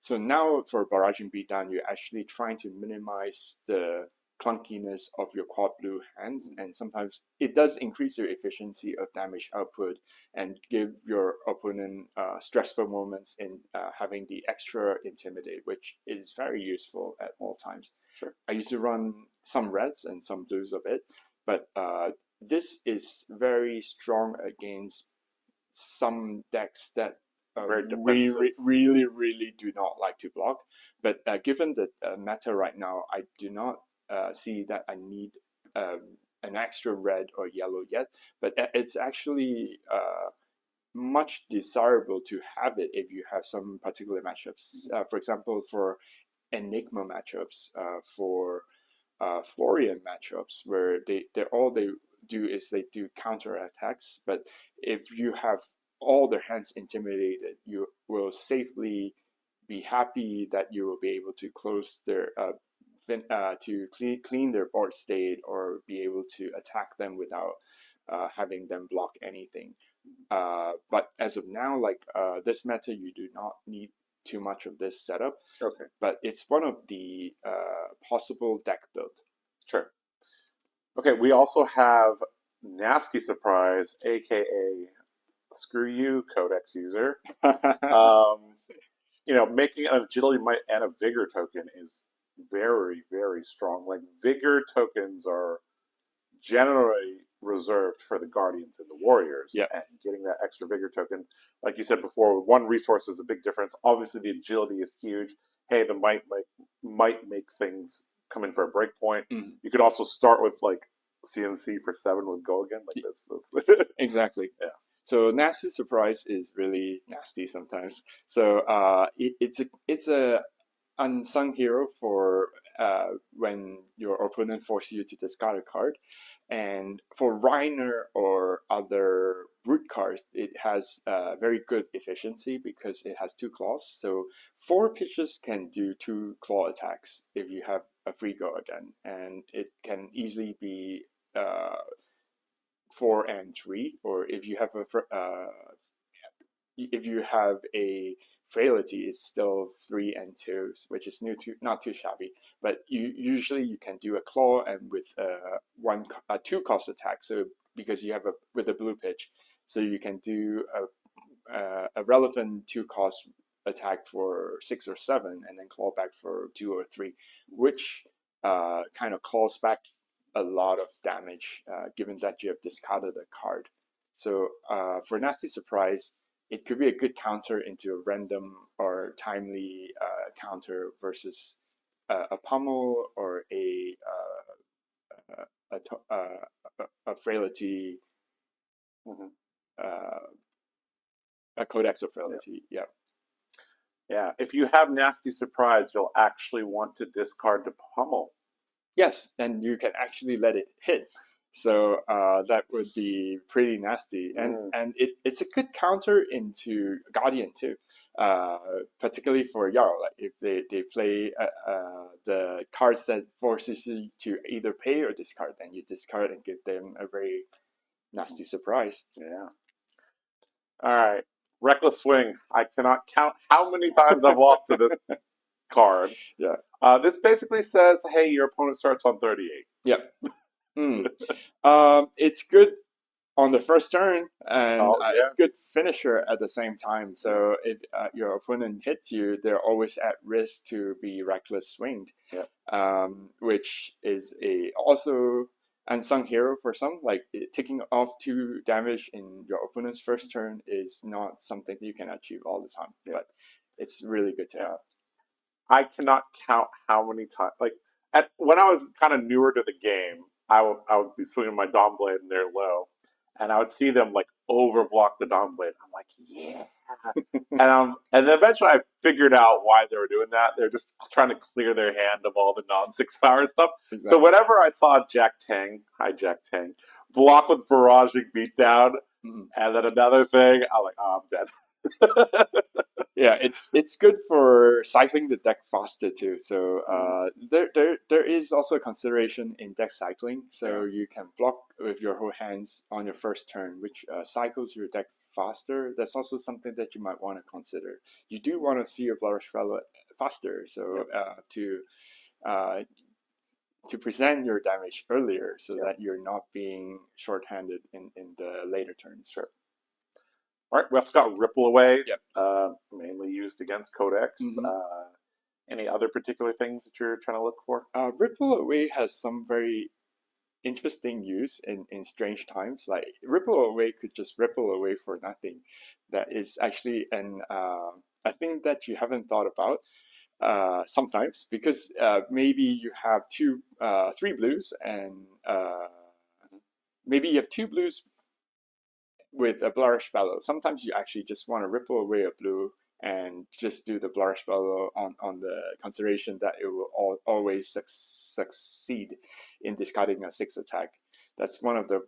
S2: so now for barraging beatdown, you're actually trying to minimize the clunkiness of your quad blue hands, and sometimes it does increase your efficiency of damage output and give your opponent stressful moments in having the extra intimidate, which is very useful at all times. I used to run some reds and some blues of it, but this is very strong against some decks that really do not like to block. But given the meta right now, I do not see that I need an extra red or yellow yet, but it's actually much desirable to have it if you have some particular matchups. For example, for Enigma matchups, for Florian matchups, where all they do is they do counter attacks. But if you have all their hands intimidated, you will safely be happy that you will be able to close their to clean their board state or be able to attack them without having them block anything. But as of now, like this meta, you do not need too much of this setup.
S1: Okay.
S2: But it's one of the possible deck build.
S1: Sure. Okay, we also have Nasty Surprise, aka Screw You Codex user. You know, making an agility might and a vigor token is very, very strong. Like, vigor tokens are generally reserved for the guardians and the warriors.
S2: Yeah.
S1: And getting that extra vigor token, like you said before, one resource is a big difference. Obviously, the agility is huge. Hey, the might make things come in for a break point.
S2: Mm.
S1: You could also start with like CNC for 7 with Go Again, like this.
S2: Exactly.
S1: Yeah.
S2: So Nasty Surprise is really nasty sometimes. So it's a unsung hero for when your opponent forces you to discard a card. And for Rhinar or other root cards, it has very good efficiency because it has 2 claws. So 4 pitches can do 2 claw attacks if you have a free Go Again. And it can easily be 4 and 3, or if you have a frailty, it's still 3 and 2, which is not too shabby. But usually you can do a claw and with a 2 cost attack. So because you have with a blue pitch, so you can do a relevant 2 cost attack for 6 or 7, and then claw back for 2 or 3, which kind of calls back a lot of damage, given that you have discarded a card. So for Nasty Surprise, it could be a good counter into a random or timely counter versus a pummel or a frailty, a codex of frailty. Yeah.
S1: Yeah. If you have Nasty Surprise, you'll actually want to discard the pummel.
S2: Yes, and you can actually let it hit. So that would be pretty nasty, and it's a good counter into Guardian too, particularly for Jarl. Like if they play the cards that forces you to either pay or discard, then you discard and give them a very nasty surprise.
S1: Yeah. All right, Reckless Swing. I cannot count how many times I've lost to this card.
S2: Yeah.
S1: This basically says, hey, your opponent starts on 38.
S2: Yep. It's good on the first turn, and it's a good finisher at the same time. So if your opponent hits you, they're always at risk to be reckless swinged, which is also unsung hero for some. Like taking off 2 damage in your opponent's first turn is not something that you can achieve all the time, but it's really good to have.
S1: I cannot count how many times. Like when I was kind of newer to the game, I would be swinging my Dawn Blade and they're low, and I would see them like overblock the Dawn Blade. I'm like, yeah, and then eventually I figured out why they were doing that. They're just trying to clear their hand of all the non-6 power stuff. Exactly. So whenever I saw Jack Tang, block with Barraging Beatdown, and then another thing, I'm like, oh, I'm dead.
S2: Yeah, it's good for cycling the deck faster too. So there is also a consideration in deck cycling. So you can block with your whole hands on your first turn, which cycles your deck faster. That's also something that you might want to consider. You do want to see your Flourish Fellow faster, so to present your damage earlier, so that you're not being shorthanded in the later turns.
S1: Sure. All right, we also got Ripple Away, mainly used against Codex. Any other particular things that you're trying to look for?
S2: Ripple Away has some very interesting use in strange times. Like Ripple Away could just ripple away for nothing. That is actually a thing that you haven't thought about sometimes, because maybe you have 3 blues, and maybe you have 2 blues with a Flourish Fellow. Sometimes you actually just want to ripple away a blue and just do the Flourish Fellow on the consideration that it will always succeed in discarding a 6 attack. That's one of the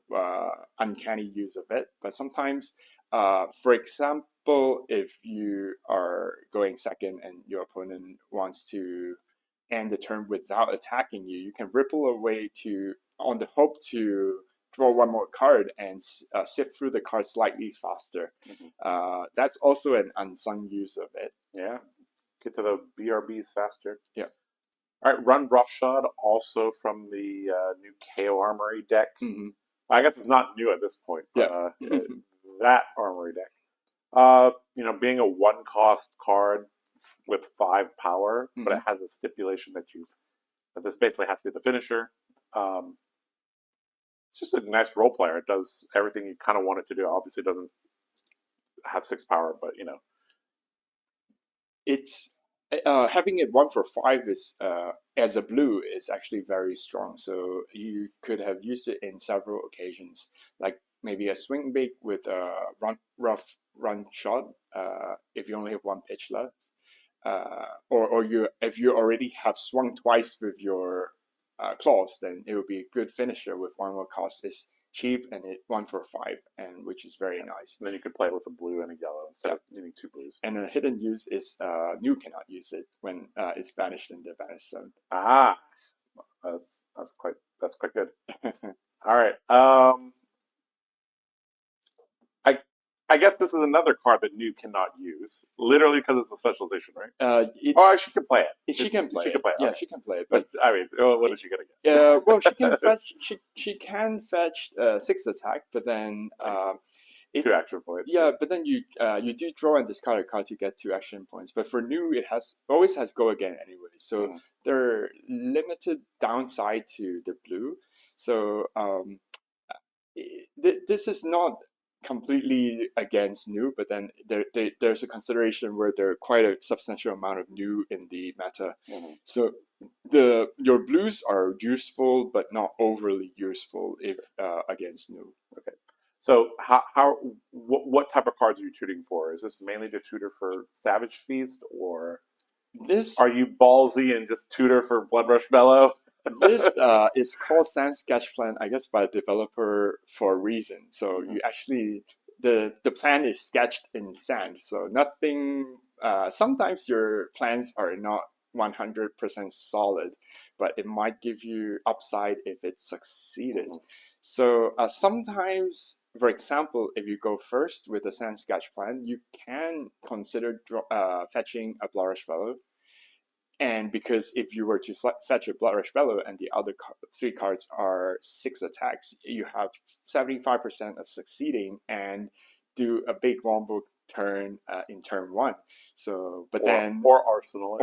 S2: uncanny use of it. But sometimes, for example, if you are going second and your opponent wants to end the turn without attacking you, you can ripple away on the hope to draw 1 more card and sift through the card slightly faster. That's also an unsung use of it.
S1: Yeah. Get to the BRBs faster.
S2: Yeah.
S1: All right, run Roughshod, also from the new KO Armory deck. I guess it's not new at this point.
S2: Yeah.
S1: That Armory deck. Being a 1-cost card with 5 power, but it has a stipulation that this basically has to be the finisher. It's just a nice role player. It does everything you kind of want it to do. Obviously, it doesn't have 6 power, but
S2: it's having it 1 for 5 is as a blue is actually very strong. So you could have used it in several occasions, like maybe a swing bait with a rough run shot if you only have 1 pitch left, or if you already have swung twice with your claws, then it would be a good finisher with 1 more cost. It's cheap and it 1 for 5, and which is very nice.
S1: And then you could play it with a blue and a yellow instead of needing 2 blues.
S2: And a hidden use is new cannot use it when it's banished in the banish zone.
S1: Ah, that's quite good. All right. I guess this is another card that new cannot use, literally because it's a special edition, right? She can play it.
S2: She can play it. Yeah, she can play it.
S1: But I mean, what is she gonna get?
S2: Well, she can fetch. She can fetch 6 attack, but then
S1: 2 action points.
S2: Yeah, but then you do draw and discard a card to get 2 action points. But for new, it always has go again anyway. So there are limited downside to the blue. So this is not completely against new, but then there's a consideration where there are quite a substantial amount of new in the meta. So your blues are useful, but not overly useful if against new.
S1: Okay. So what type of cards are you tutoring for? Is this mainly to tutor for Savage Feast, or are you ballsy and just tutor for Bloodrush Bellow?
S2: This is called Sand Sketch Plan, I guess, by the developer for a reason. So you actually the plan is sketched in sand. So nothing. Sometimes your plans are not 100% solid, but it might give you upside if it succeeded. So sometimes, for example, if you go first with the Sand Sketch Plan, you can consider fetching a Bloodrush Bellow. And because if you were to fetch a Bloodrush Bellow and the other 3 cards are 6 attacks, you have 75% of succeeding and do a big wombo turn in turn 1. So, but
S1: or arsenal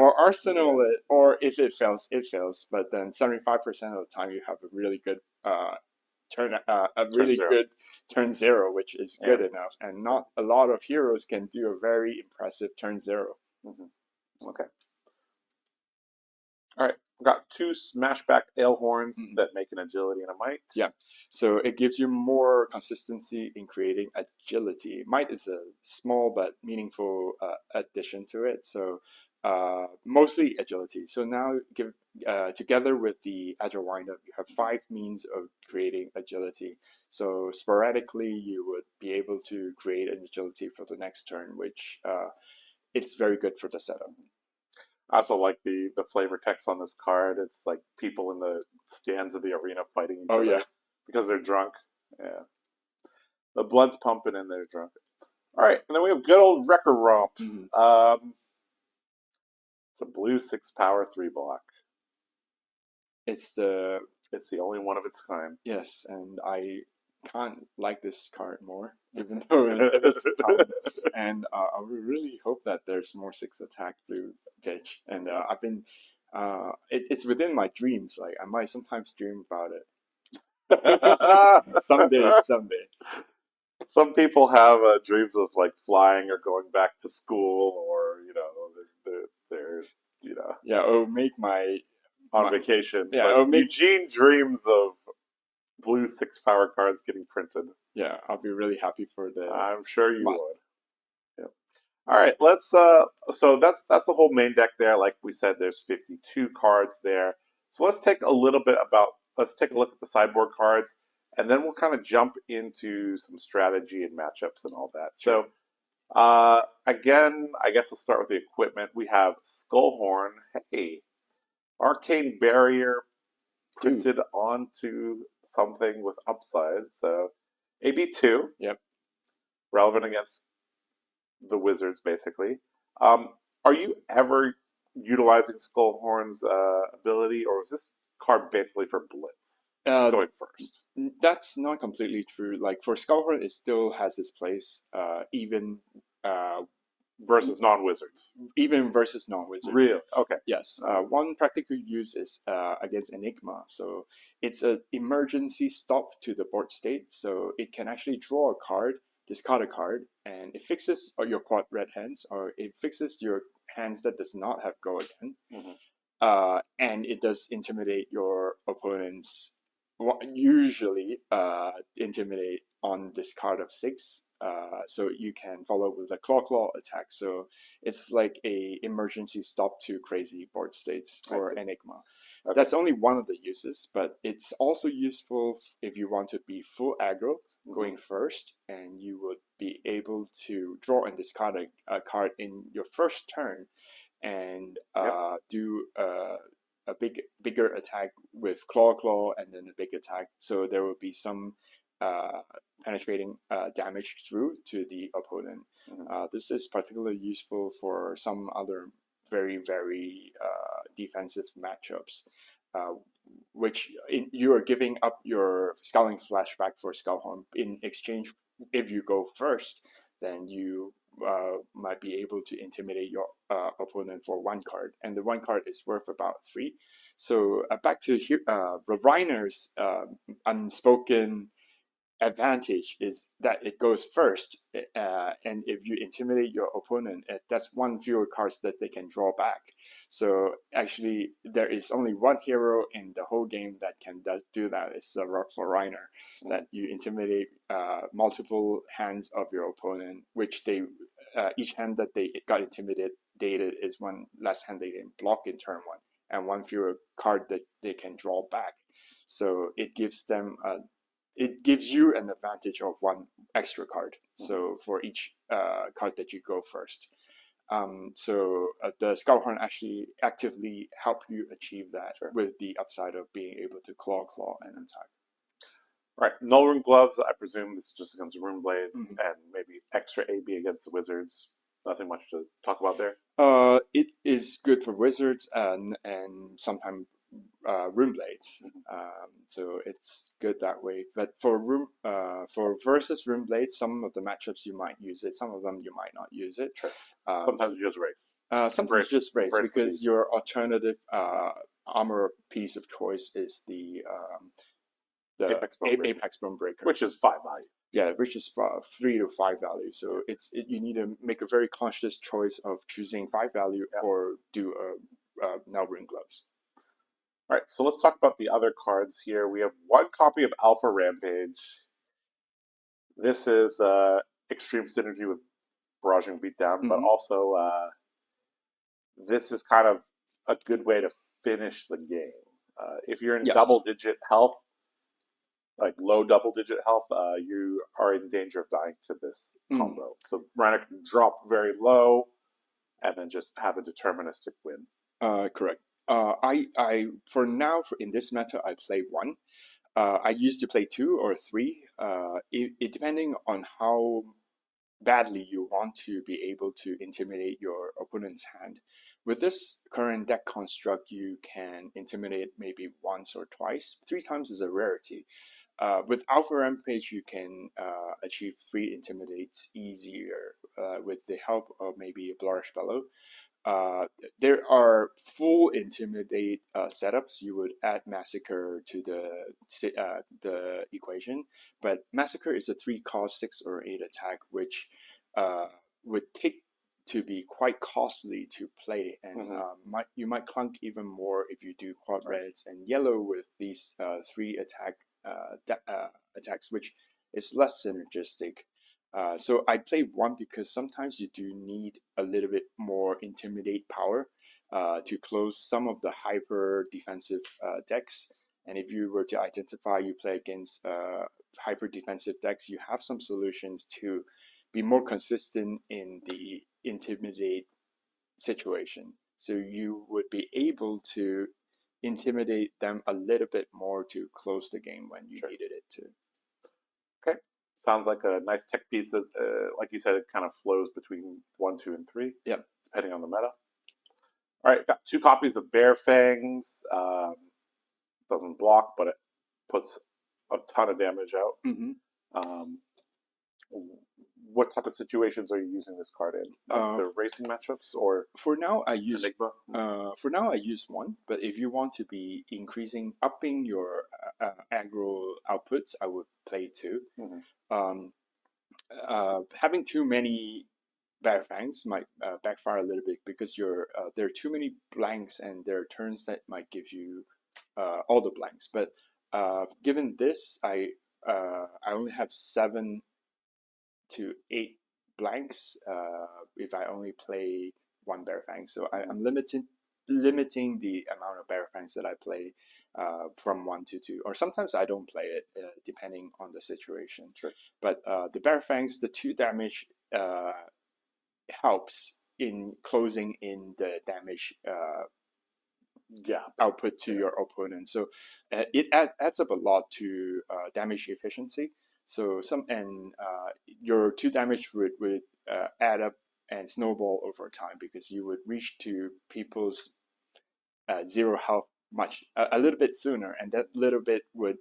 S2: it, or if it fails, it fails. But then 75% of the time you have a really good good turn 0, which is good enough. And not a lot of heroes can do a very impressive turn 0.
S1: Okay. All right, we've got 2 Smashback Alehorns that make an agility and a might.
S2: Yeah, so it gives you more consistency in creating agility. Might is a small but meaningful addition to it. So mostly agility. So now together with the Agile Windup, you have 5 means of creating agility. So sporadically, you would be able to create an agility for the next turn, which it's very good for the setup.
S1: I also like the flavor text on this card. It's like people in the stands of the arena fighting each other because they're drunk. Yeah, the blood's pumping and they're drunk. All right, and then we have good old Wrecker Romp. It's a blue 6 power 3 block.
S2: It's the
S1: only one of its kind.
S2: Yes, and I can't like this card more, even though it is common. And I would really hope that there's more 6 attack to pitch. And I've been, it's within my dreams. Like I might sometimes dream about it. Someday.
S1: Some people have dreams of like flying or going back to school, or they're
S2: Yeah, it'll make
S1: on vacation.
S2: Yeah,
S1: Eugene dreams of blue 6 power cards getting printed.
S2: Yeah, I'll be really happy for the.
S1: I'm sure you would. Yep. All right, let's. So that's the whole main deck there. Like we said, there's 52 cards there. So let's take a look at the sideboard cards, and then we'll kind of jump into some strategy and matchups and all that.
S2: Sure.
S1: So again, I guess I'll start with the equipment. We have Skullhorn. Hey, Arcane Barrier printed onto something with upside. So AB2.
S2: Yep.
S1: Relevant against the Wizards, basically. Are you ever utilizing Skullhorn's ability, or is this card basically for Blitz going first?
S2: That's not completely true. Like for Skullhorn, it still has its place, even
S1: versus non-wizards.
S2: Even versus non-wizards.
S1: Really? Okay.
S2: Yes. One practical use is against Enigma. So it's an emergency stop to the board state. So it can actually draw a card, discard a card, and it fixes your quad red hands, or it fixes your hands that does not have go again. And it does intimidate your opponents. Usually intimidate on discard of 6. So you can follow with a claw attack. So it's like a emergency stop to crazy board states for Enigma. Okay. That's only one of the uses, but it's also useful if you want to be full aggro going first, and you would be able to draw and discard a card in your first turn, and do a bigger attack with claw, and then a big attack. So there will be some penetrating damage through to the opponent. This is particularly useful for some other very defensive matchups, which you are giving up your Scowling Flashback for Skullhorn. In exchange, if you go first, then you might be able to intimidate your opponent for 1 card, and the 1 card is worth about 3. So back to Rhinar's unspoken advantage is that it goes first, and if you intimidate your opponent, that's 1 fewer cards that they can draw back. So actually, there is only 1 hero in the whole game that can do that. It's for Rhinar, that you intimidate multiple hands of your opponent, which they each hand that they got intimidated is 1 less hand they can block in turn 1, and 1 fewer card that they can draw back. So it gives them it gives you an advantage of 1 extra card. So for each card that you go first. So the Skullhorn actually actively help you achieve that with the upside of being able to claw and attack.
S1: Right. Null Rune Gloves, I presume this is just against Rune Blades, and maybe extra AB against the Wizards. Nothing much to talk about there.
S2: It is good for Wizards and sometimes Rune Blades. So it's good that way. But for versus Rune Blades, some of the matchups you might use it, some of them you might not use it.
S1: Sure. Sometimes you just race.
S2: Sometimes you just race because your alternative armor piece of choice is the Apex Bonebreaker,
S1: which is 5 value.
S2: Yeah, which is 3 to 5 value. So you need to make a very conscious choice of choosing 5 value or do a Null Rune Gloves.
S1: All right, so let's talk about the other cards here. We have 1 copy of Alpha Rampage. This is extreme synergy with Barraging Beatdown, but also this is kind of a good way to finish the game. If you're in double-digit health, like low double-digit health, you are in danger of dying to this combo. So Rhinar can drop very low and then just have a deterministic win.
S2: Correct. For now, in this meta, I play 1. I used to play 2 or 3. It depending on how badly you want to be able to intimidate your opponent's hand. With this current deck construct, you can intimidate maybe once or twice. 3 times is a rarity. With Alpha Rampage, you can achieve 3 intimidates easier with the help of maybe a Flourish Bellow. There are full intimidate setups. You would add Massacre to the equation, but Massacre is a 3-cost 6 or 8 attack, which would take to be quite costly to play, and you might clunk even more if you do quad reds and yellow with these 3 attacks, which is less synergistic. So I play 1 because sometimes you do need a little bit more intimidate power to close some of the hyper defensive decks. And if you were to identify you play against hyper defensive decks, you have some solutions to be more consistent in the intimidate situation. So you would be able to intimidate them a little bit more to close the game when you needed it to.
S1: Okay. Sounds like a nice tech piece that, like you said, it kind of flows between 1, 2, and 3.
S2: Yeah.
S1: It's depending on the meta. All right, got 2 copies of Bear Fangs. Doesn't block, but it puts a ton of damage out. Um, what type of situations are you using this card in? Like the racing matchups or
S2: for now I use
S1: Enigma?
S2: for now I use 1, but if you want to be upping your aggro outputs, I would play 2. Having too many Bear Fangs might backfire a little bit because there are too many blanks and there are turns that might give you all the blanks. But given this, I only have 7 to 8 blanks if I only play 1 Bear Fang. So I'm limiting the amount of Bear Fangs that I play from 1 to 2, or sometimes I don't play it depending on the situation.
S1: Sure.
S2: But the Bear Fangs, the 2 damage helps in closing in the damage output to your opponent. So it adds up a lot to damage efficiency. So your 2 damage would add up and snowball over time because you would reach to people's 0 health a little bit sooner, and that little bit would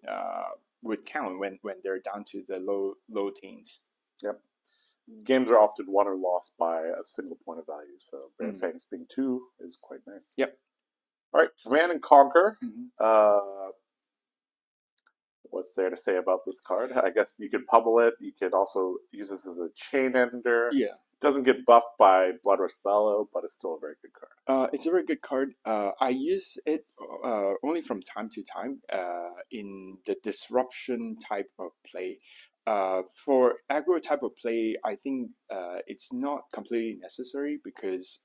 S2: count when they're down to the low teens.
S1: Yep. Games are often won or lost by a single point of value, so Bear Fangs being 2 is quite nice.
S2: Yep.
S1: All right, Command and Conquer. What's there to say about this card? I guess you could pummel it. You could also use this as a chain ender.
S2: Yeah.
S1: It doesn't get buffed by Bloodrush Bellow, but it's still a very good card.
S2: It's a very good card. I use it only from time to time in the disruption type of play. For aggro type of play, I think it's not completely necessary because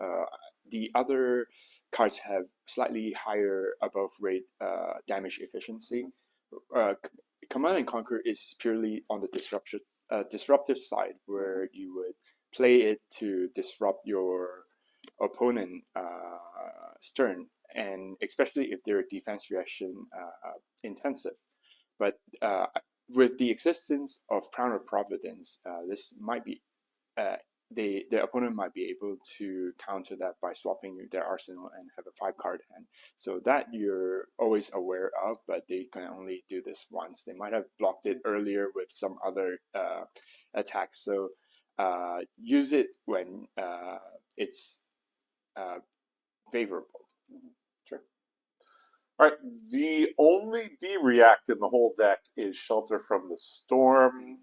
S2: the other cards have slightly higher above rate damage efficiency. Command and Conquer is purely on the disruptive side, where you would play it to disrupt your opponent turn, and especially if their defense reaction intensive. But with the existence of Crown of Providence, this might be the opponent might be able to counter that by swapping their arsenal and have a 5-card hand. So that you're always aware of, but they can only do this once. They might have blocked it earlier with some other attacks. So use it when it's favorable.
S1: Sure. All right, the only D-React in the whole deck is Shelter from the Storm.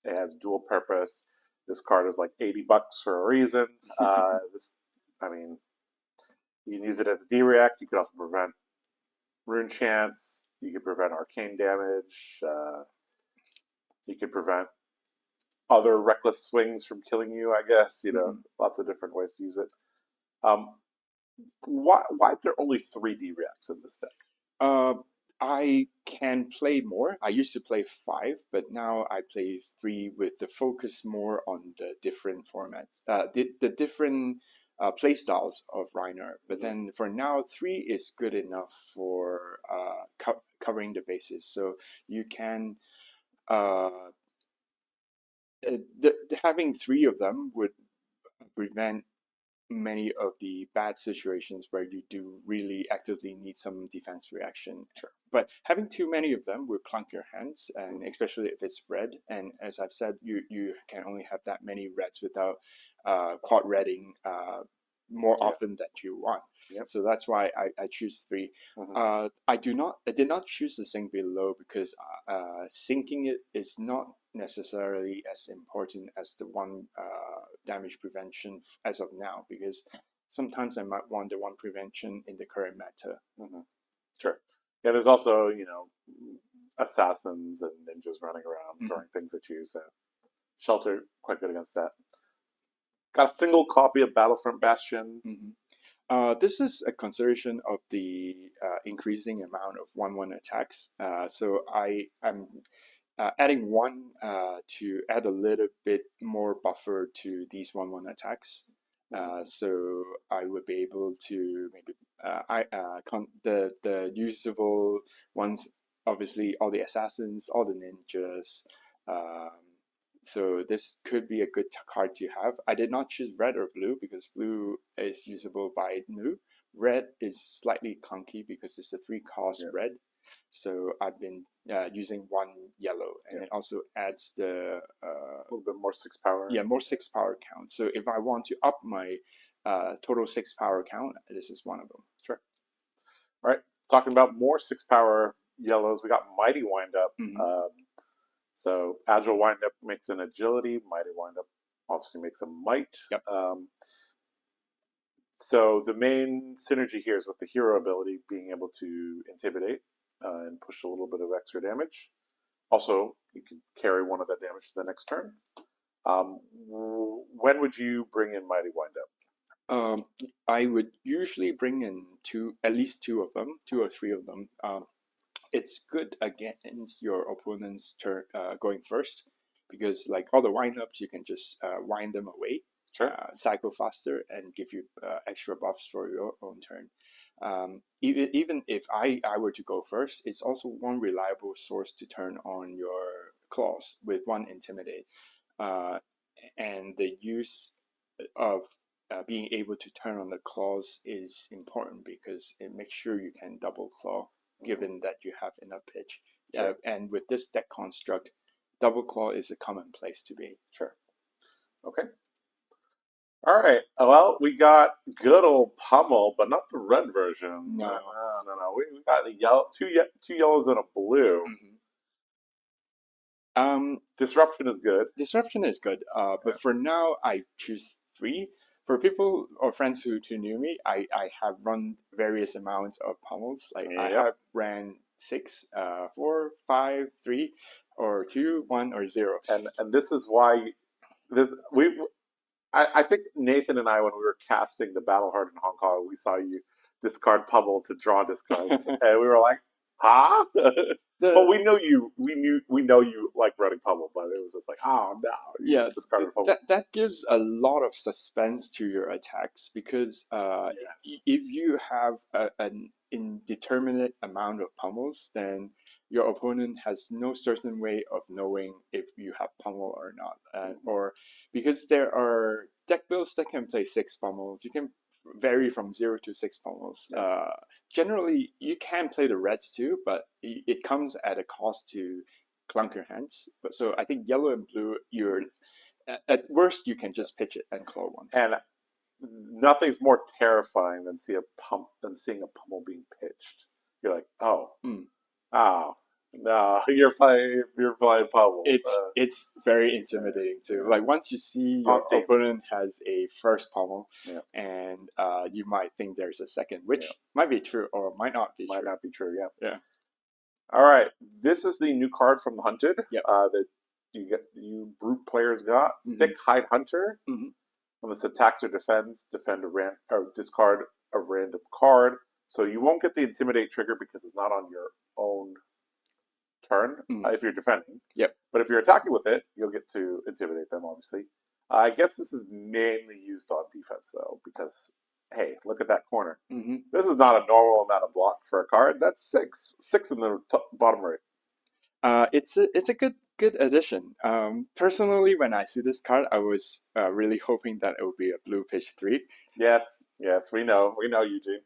S1: It has dual purpose. This card is like $80 for a reason. I mean, you can use it as a D-React. You could also prevent Rune Chance. You could prevent arcane damage. You could prevent other reckless swings from killing you, I guess. Lots of different ways to use it. Why is there only 3 D-Reacts in this deck?
S2: I can play more. I used to play 5, but now I play 3 with the focus more on the different formats, the different play styles of Rhinar. But then for now, 3 is good enough for covering the bases. So you can having 3 of them would prevent many of the bad situations where you do really actively need some defense reaction.
S1: Sure.
S2: But having too many of them will clunk your hands, and especially if it's red. And as I've said, you can only have that many reds without quad redding more often than you want.
S1: Yep.
S2: So that's why I choose 3. I did not choose the sync below because syncing it is not necessarily as important as the 1 damage prevention as of now, because sometimes I might want the 1 prevention in the current meta.
S1: Sure. Yeah, there's also, assassins and ninjas running around throwing things at you, so Shelter, quite good against that. Got a single copy of Battlefront Bastion.
S2: This is a consideration of the increasing amount of 1/1 attacks. So I'm adding 1 to add a little bit more buffer to these 1/1 attacks. So I would be able to maybe the usable ones, obviously all the assassins, all the ninjas, So this could be a good card to have. I did not choose red or blue because blue is usable by new. Red is slightly clunky because it's a 3-cost red. So I've been using 1 yellow, and it also adds the
S1: a little bit more 6 power.
S2: Yeah, more 6 power count. So if I want to up my total 6 power count, this is one of them.
S1: Sure. All right. Talking about more 6 power yellows, we got Mighty Windup. So Agile Windup makes an agility. Mighty Windup obviously makes a might.
S2: Yep.
S1: So the main synergy here is with the hero ability being able to intimidate and push a little bit of extra damage. Also, you can carry one of that damage to the next turn. When would you bring in Mighty Windup?
S2: I would usually bring in at least 2 of them, 2 or 3 of them. It's good against your opponent's turn going first, because like all the windups, you can just wind them away, cycle faster, and give you extra buffs for your own turn. Even if I were to go first, it's also one reliable source to turn on your claws with 1 intimidate, and the use of being able to turn on the claws is important because it makes sure you can double claw, given that you have enough pitch. And with this deck construct, double claw is a common place to be.
S1: Sure. Okay. All right. Well, we got good old Pummel, but not the red version.
S2: No.
S1: We got the yellow, two yellows and a blue. Disruption is good.
S2: Disruption is good. But for now, I choose 3. For people or friends who knew me, I have run various amounts of pummels. Like I have ran 6, 4, 5, 3, or 2, 1, or 0.
S1: And this is why I think Nathan and I, when we were casting the Battle Hard in Hong Kong, we saw you discard pummel to draw discards, and we were like, "Huh?" Well, we know you like running pummel, but it was just like, "Oh no!"
S2: Yeah,
S1: discarded pummel.
S2: That gives a lot of suspense to your attacks because if you have an indeterminate amount of pummels, then your opponent has no certain way of knowing if you have pummel or not, or because there are deck builds that can play 6 pummels, you can vary from 0 to 6 pummels. Generally, you can play the reds too, but it comes at a cost to clunk your hands. But so I think yellow and blue, you're at worst you can just pitch it and claw once.
S1: And nothing's more terrifying than seeing a pummel being pitched. You're like, oh, no, you're playing pummel.
S2: It's very intimidating too. Like once you see your opponent has a first pummel, and you might think there's a second, which might be true or might not be true.
S1: Might not be true.
S2: Yeah.
S1: All right, this is the new card from the Hunted that you brute players got. Thick Hide Hunter. When this attacks or defends, discard a random card. So you won't get the Intimidate trigger because it's not on your own turn if you're defending. But if you're attacking with it, you'll get to intimidate them, obviously. I guess this is mainly used on defense, though, because, hey, look at that corner. This is not a normal amount of block for a card. That's 6. 6 in the bottom right.
S2: It's a good addition. Personally, when I see this card, I was really hoping that it would be a blue pitch 3.
S1: Yes, we know, Eugene.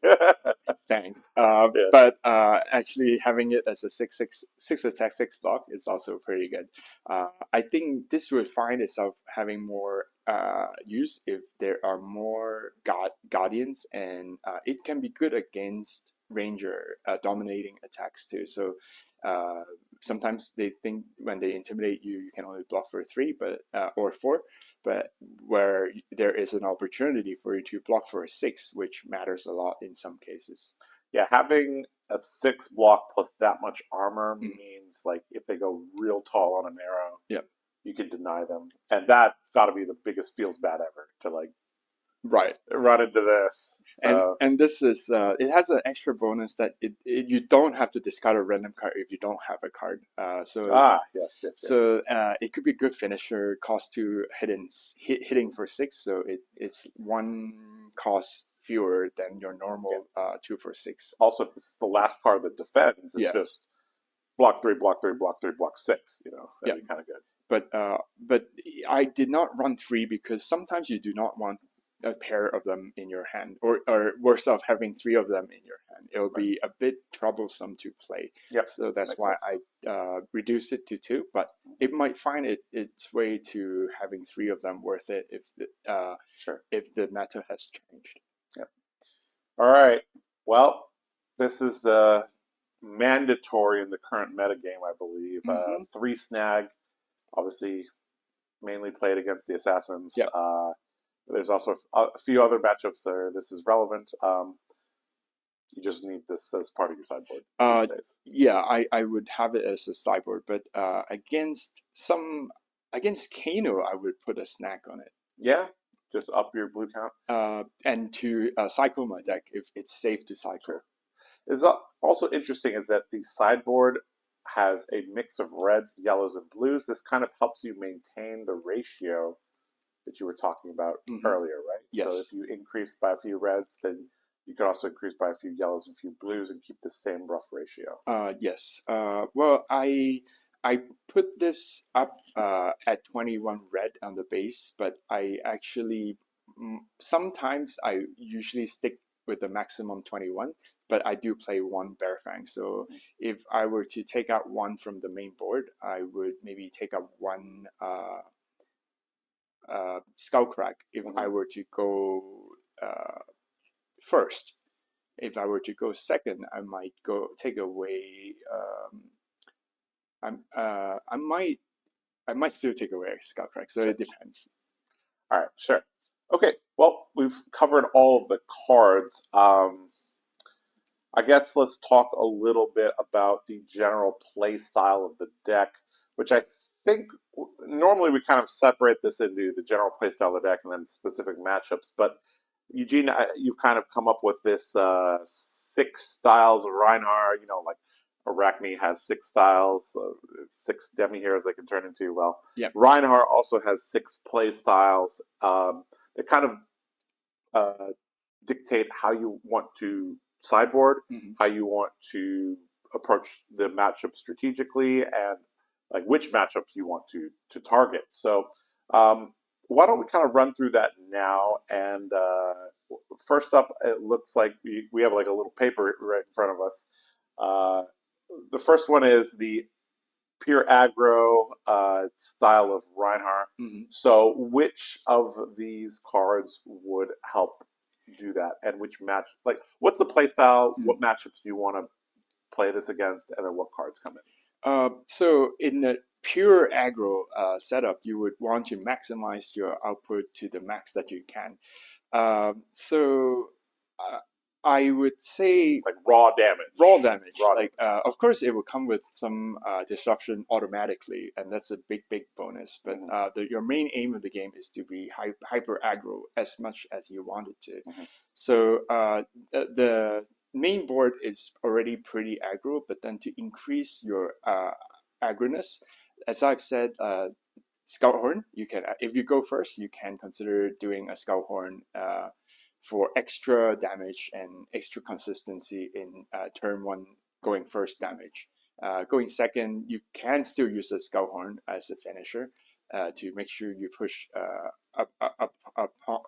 S2: Thanks. But actually having it as a 6 attack 6 block is also pretty good. I think this would find itself having more use if there are more guardians, and it can be good against ranger dominating attacks too. So sometimes they think when they intimidate you, you can only block for 3, or 4. But where there is an opportunity for you to block for a 6, which matters a lot in some cases.
S1: Yeah, having a 6 block plus that much armor means, like, if they go real tall on an arrow, you can deny them. And that's got to be the biggest feels bad ever, to, like, run into this. So.
S2: And this is, it has an extra bonus that you don't have to discard a random card if you don't have a card.
S1: Yes.
S2: So it could be a good finisher, cost 2 hitting for 6, so it's 1 cost fewer than your normal 2 for 6.
S1: Also, if this is the last card that defends, it's just block 3, block 3, block 3, block 6. That'd be kind of good.
S2: But I did not run 3 because sometimes you do not want a pair of them in your hand, or worse off, having 3 of them in your hand. It will be a bit troublesome to play.
S1: Yep.
S2: So that's
S1: Makes
S2: why
S1: sense.
S2: I reduced it to 2. But it might find its way to having 3 of them worth it if the meta has changed.
S1: Yep. All right. Well, this is the mandatory in the current metagame, I believe. 3 snag, obviously, mainly played against the assassins.
S2: Yep.
S1: There's also a few other matchups there. This is relevant. You just need this as part of your sideboard these days.
S2: Yeah, I would have it as a sideboard, but against Kano, I would put a snack on it.
S1: Yeah, just up your blue count.
S2: And to cycle my deck if it's safe to cycle.
S1: Sure. Is also interesting is that the sideboard has a mix of reds, yellows, and blues. This kind of helps you maintain the ratio that you were talking about earlier, right?
S2: Yes.
S1: So if you increase by a few reds, then you can also increase by a few yellows and a few blues and keep the same rough ratio.
S2: Yes. Well, I put this up at 21 red on the base, but I actually sometimes I usually stick with the maximum 21, but I do play 1 Bear Fang. So if I were to take out 1 from the main board, I would maybe take out 1 Skullcrack if I were to go first. If I were to go second, I might go take away. I might still take away Skullcrack. So it depends.
S1: All right, sure. Okay, well, we've covered all of the cards. I guess let's talk a little bit about the general play style of the deck, which I think normally we kind of separate this into the general play style of the deck and then specific matchups. But Eugene, you've kind of come up with this 6 styles of Rhinar. You know, like Arachne has 6 styles, 6 demi-heroes they can turn into. Well, Rhinar also has 6 play styles. They kind of dictate how you want to sideboard, how you want to approach the matchup strategically, and like which matchups you want to target. So why don't we kind of run through that now? And first up, it looks like we have like a little paper right in front of us. The first one is the pure aggro style of Rhinar. So which of these cards would help do that, and which match, like what's the play style, what matchups do you want to play this against, and then what cards come in?
S2: So in the pure aggro setup, you would want to maximize your output to the max that you can. I would say
S1: like raw damage.
S2: Of course, it will come with some disruption automatically, and that's a big bonus. But your main aim of the game is to be hyper aggro as much as you want it to. So the main board is already pretty aggro, but then to increase your aggroness, as I've said, Skullhorn, you can, if you go first, you can consider doing a Skullhorn for extra damage and extra consistency in turn 1 going first damage. Going second, you can still use a Skullhorn as a finisher to make sure you push up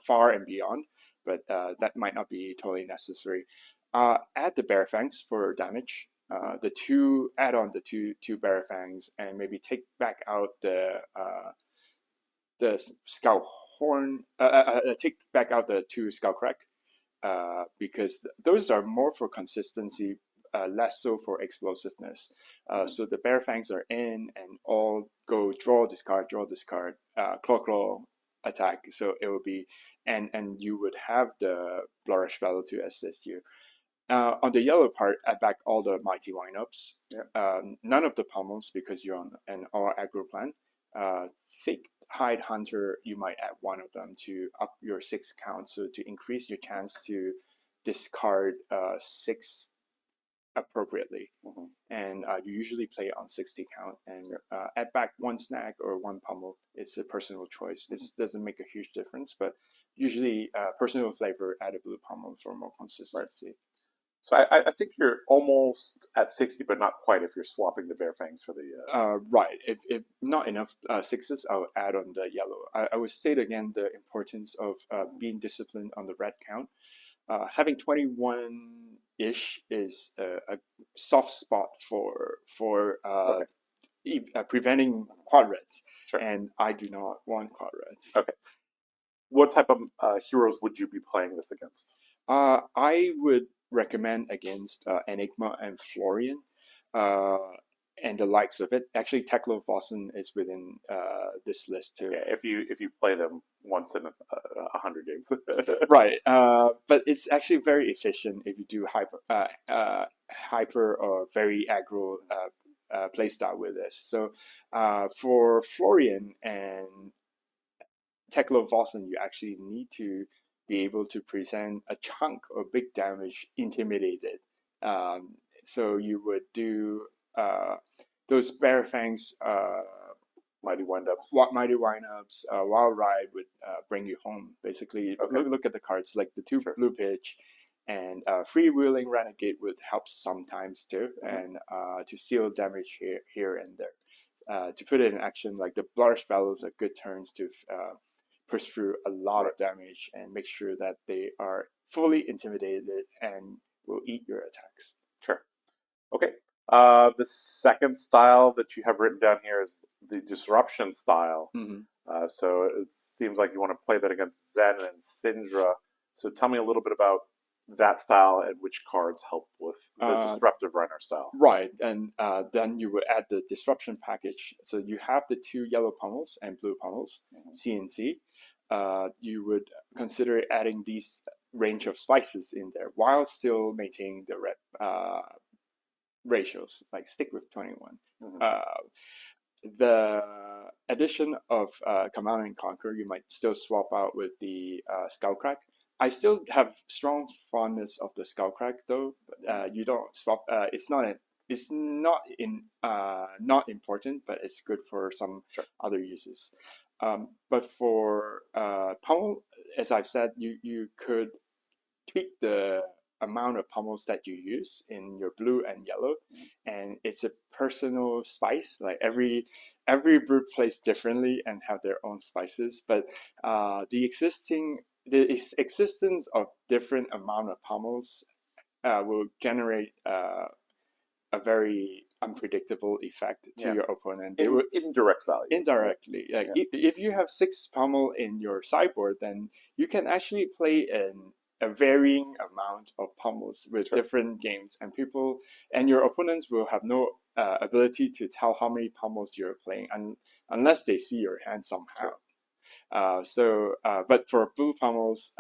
S2: far and beyond, but that might not be totally necessary. Add the Bear Fangs for damage. Add on the two Bear Fangs, and maybe take back out the Skullhorn. Take back out the 2 Skullcrack, because those are more for consistency, less so for explosiveness. So the Bear Fangs are in, and all go draw, discard, claw attack. So it will be, and you would have the Flourish Fellow to assist you. On the yellow part, add back all the Mighty Windups. None of the Pummels because you're on an all aggro plan. Thick Hide Hunter, you might add 1 of them to up your 6 count, so to increase your chance to discard 6 appropriately. And you usually play on 60 count, and add back 1 snag or 1 pummel. It's a personal choice. It doesn't make a huge difference, but usually personal flavor, add a blue pummel for more consistency.
S1: So I think you're almost at 60, but not quite if you're swapping the Bearfangs for the.
S2: Right. If not enough sixes, I'll add on the yellow. I would state again the importance of being disciplined on the red count. Having 21-ish is a soft spot for preventing quad reds,
S1: Sure.
S2: and I do not want quad reds.
S1: Okay. What type of heroes would you be playing this against?
S2: I would recommend against Enigma and Florian, and the likes of it. Actually, Teklo-Vossen is within this list too.
S1: Yeah, if you play them once in 100 games.
S2: Right, but it's actually very efficient if you do hyper or very aggro playstyle with this. So for Florian and Teklo-Vossen, you actually need to be able to present a chunk or big damage intimidated. So you would do those Bear Fangs,
S1: Mighty Windups.
S2: Mighty Windups, Wild Ride would bring you home. Basically,
S1: Okay.
S2: look at the cards, like the two
S1: Sure.
S2: Blue Pitch, and Freewheeling Renegade would help sometimes too,
S1: Mhm.
S2: and to seal damage here and there. To put it in action, like the Blarish Bellows are good turns to push through a lot of damage and make sure that they are fully intimidated and will eat your attacks.
S1: Sure. Okay. The second style that you have written down here is the Disruption style.
S2: Mm-hmm.
S1: So it seems like you want to play that against Zen and Syndra. So tell me a little bit about that style and which cards help with the Disruptive Rhinar style.
S2: Right, and then you would add the Disruption package. So you have the two yellow pummels and blue pummels, C and C. You would consider adding these range of spices in there while still maintaining the red ratios, like stick with 21. The addition of Command and Conquer, you might still swap out with the Skullcrack. I still have strong fondness of the Skullcrack though. You don't swap. It's not important, but it's good for some other uses. But for Pummel, as I've said, you could tweak the amount of pummels that you use in your blue and yellow, and it's a personal spice. Like every brew plays differently and have their own spices, but the existence of different amount of pummels will generate a very unpredictable effect to your opponent. They would
S1: indirect value.
S2: Indirectly, like if you have 6 pummel in your sideboard, then you can actually play a varying amount of pummels with different games, and people and your opponents will have no ability to tell how many pummels you're playing unless they see your hand somehow. But for blue pummels,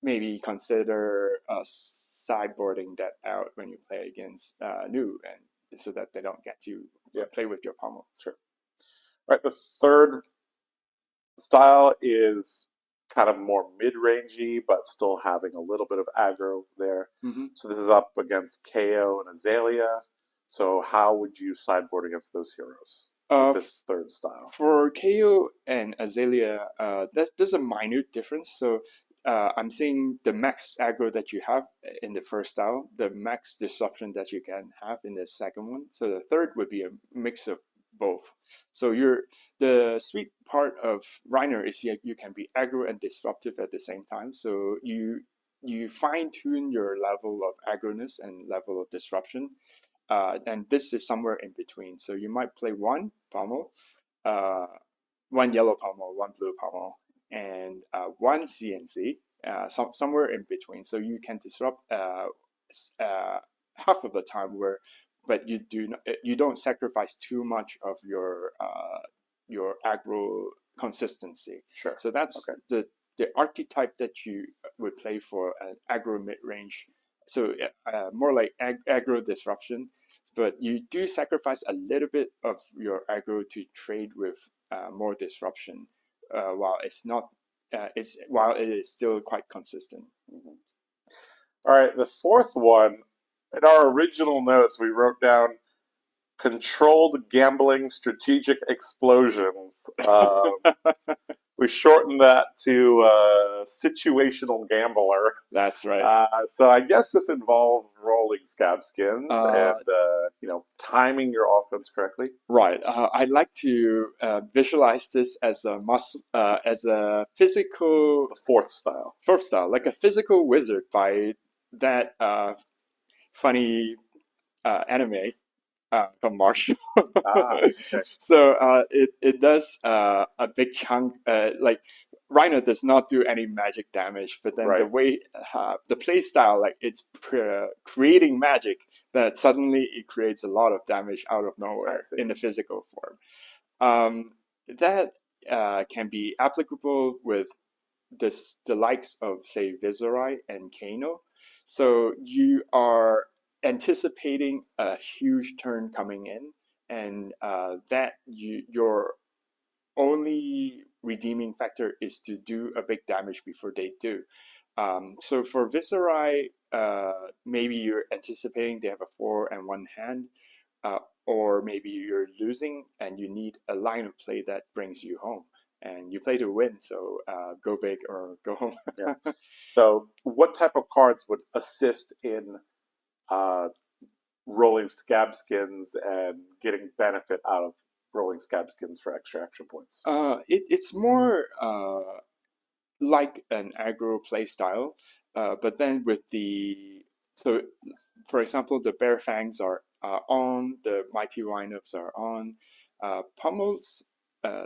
S2: maybe consider sideboarding that out when you play against new, and so that they don't get to play with your pummel.
S1: Sure. All right. The third style is kind of more mid-rangey, but still having a little bit of aggro there. So this is up against KO and Azalea. So how would you sideboard against those heroes with this third style?
S2: For KO and Azalea, there's a minute difference. So I'm seeing the max aggro that you have in the first style, the max disruption that you can have in the second one. So the third would be a mix of both. So the sweet part of Rhinar is you can be aggro and disruptive at the same time. So you fine tune your level of aggroness and level of disruption, and this is somewhere in between. So you might play one pummel, one yellow pummel, one blue pummel, and one CNC, somewhere in between. So you can disrupt half of the time but you don't sacrifice too much of your aggro consistency.
S1: Sure.
S2: So that's the archetype that you would play for an aggro mid range. So more like aggro disruption, but you do sacrifice a little bit of your aggro to trade with more disruption, while it is still quite consistent.
S1: All right, the fourth one. In our original notes, we wrote down controlled gambling strategic explosions. we shortened that to situational gambler.
S2: That's right.
S1: So I guess this involves rolling scab skins
S2: Uh,
S1: and timing your offense correctly.
S2: right. I like to visualize this as as a physical
S1: The fourth style.
S2: like a physical wizard by that funny anime from Marshall.
S1: Okay.
S2: So it does a big chunk. Like Rhinar does not do any magic damage, but then the
S1: Right.
S2: way the play style, like it's creating magic, that suddenly it creates a lot of damage out of nowhere in the physical form. That can be applicable with the likes of, say, Viserai and Kano. So you are anticipating a huge turn coming in, and that your only redeeming factor is to do a big damage before they do. So for Viserai, maybe you're anticipating they have a 4 and 1 hand, or maybe you're losing and you need a line of play that brings you home. And you play to win, so go big or go home.
S1: Yeah. So, what type of cards would assist in rolling scab skins and getting benefit out of rolling scab skins for extra action points?
S2: It's more like an aggro play style, but then with so, for example, the Bear Fangs are on, the Mighty Rhinos are on, Pummels.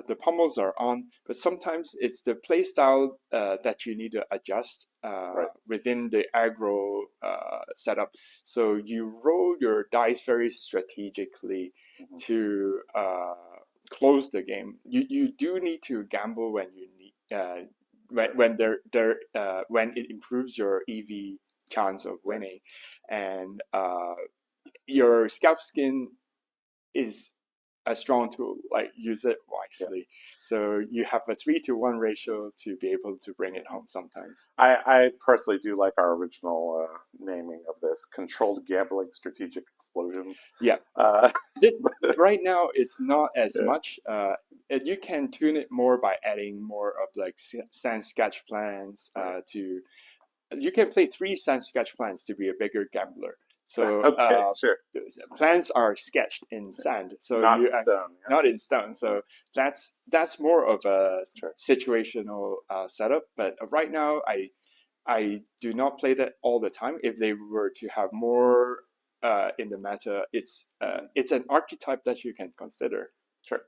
S2: The pummels are on, but sometimes it's the play style that you need to adjust within the aggro setup. So you roll your dice very strategically to close the game. You do need to gamble when you need when it improves your EV chance of winning, and your scalp skin is a strong tool. Like, use it wisely. Yeah. So you have a 3-to-1 ratio to be able to bring it home sometimes.
S1: I personally do like our original naming of this: controlled gambling strategic explosions.
S2: Yeah. Right now it's not as much. You can tune it more by adding more of like sand sketch plans to. You can play 3 sand sketch plans to be a bigger gambler. So
S1: sure.
S2: Plans are sketched in sand, so
S1: not in stone. Yeah.
S2: Not in stone. So that's more of a situational setup. But right now, I do not play that all the time. If they were to have more in the meta, it's an archetype that you can consider.
S1: Sure.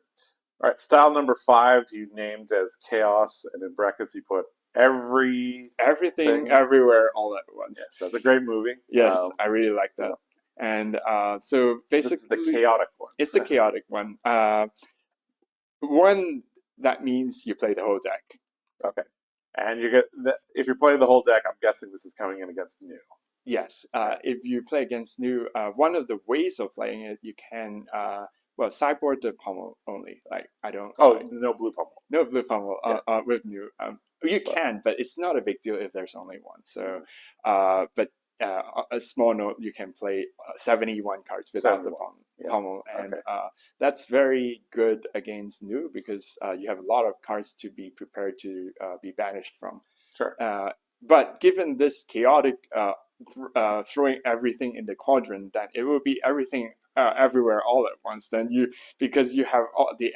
S1: All right. Style number 5 you named as chaos, and in brackets you put everything
S2: everywhere all at once.
S1: Yeah, so it's a great movie.
S2: Yeah, I really like that. And so basically,
S1: this is the chaotic one.
S2: It's the chaotic one. One that means you play the whole deck.
S1: Okay. And if you're playing the whole deck, I'm guessing this is coming in against new.
S2: Yes. If you play against new, one of the ways of playing it, you can sideboard the pommel only. Like, I don't.
S1: No blue pommel.
S2: No blue pommel with new. You can, but it's not a big deal if there's only one. So, but a small note, you can play 71 cards without the pommel, and that's very good against new because you have a lot of cards to be prepared to be banished from.
S1: Sure.
S2: But given this chaotic throwing everything in the quadrant, then it will be everything everywhere all at once. Then because you have all the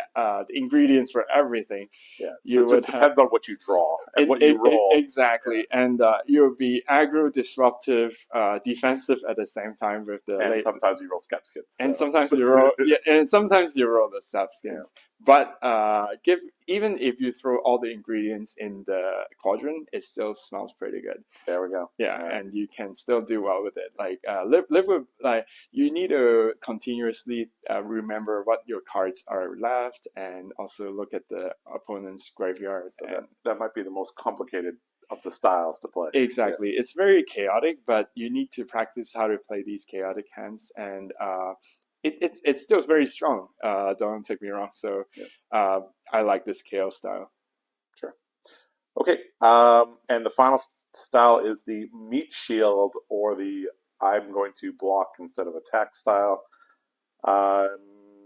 S2: ingredients for everything.
S1: Yeah, so it just depends on what you draw and what you roll.
S2: Exactly, and you'll be aggro, disruptive, defensive at the same time with the.
S1: And sometimes you roll scab skins.
S2: So. And sometimes you roll, and sometimes you roll the scab skins. Yeah. But even if you throw all the ingredients in the quadrant, it still smells pretty good.
S1: There we go.
S2: Yeah, and you can still do well with it. Like live with you need to continuously remember what your cards are left, and also look at the opponent's graveyard.
S1: So that might be the most complicated of the styles to play.
S2: Exactly, it's very chaotic, but you need to practice how to play these chaotic hands, and it's still very strong. Don't take me wrong. So I like this chaos style.
S1: Sure. Okay, and the final style is the meat shield, or the I'm going to block instead of attack style.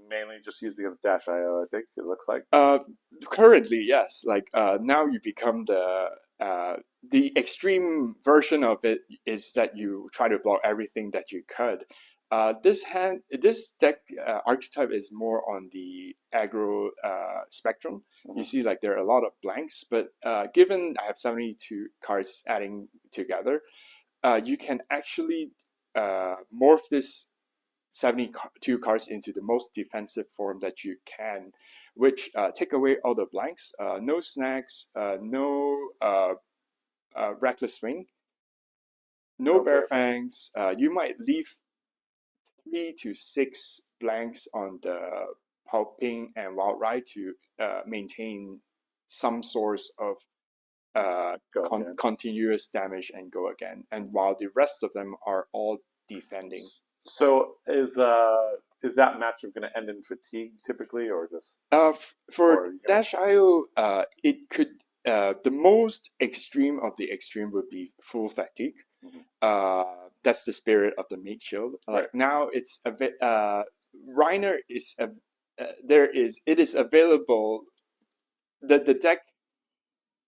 S1: mainly just used against Dash.io, I think it looks like.
S2: Currently, yes. Like now, you become the extreme version of it is that you try to block everything that you could. This deck archetype is more on the aggro spectrum. You see, like there are a lot of blanks, but given I have 72 cards adding together, you can actually morph this 72 cards into the most defensive form that you can, which take away all the blanks, no snags, no reckless swing, no bare fangs. You might leave 3 to 6 blanks on the pulping and wild ride to maintain some source of continuous damage and go again, and while the rest of them are all defending.
S1: So is that matchup going to end in fatigue typically, or just
S2: for Dash.io, it could the most extreme of the extreme would be full fatigue. That's the spirit of the Mage Shield. Like now, it's a bit. Rhinar is it is available. The deck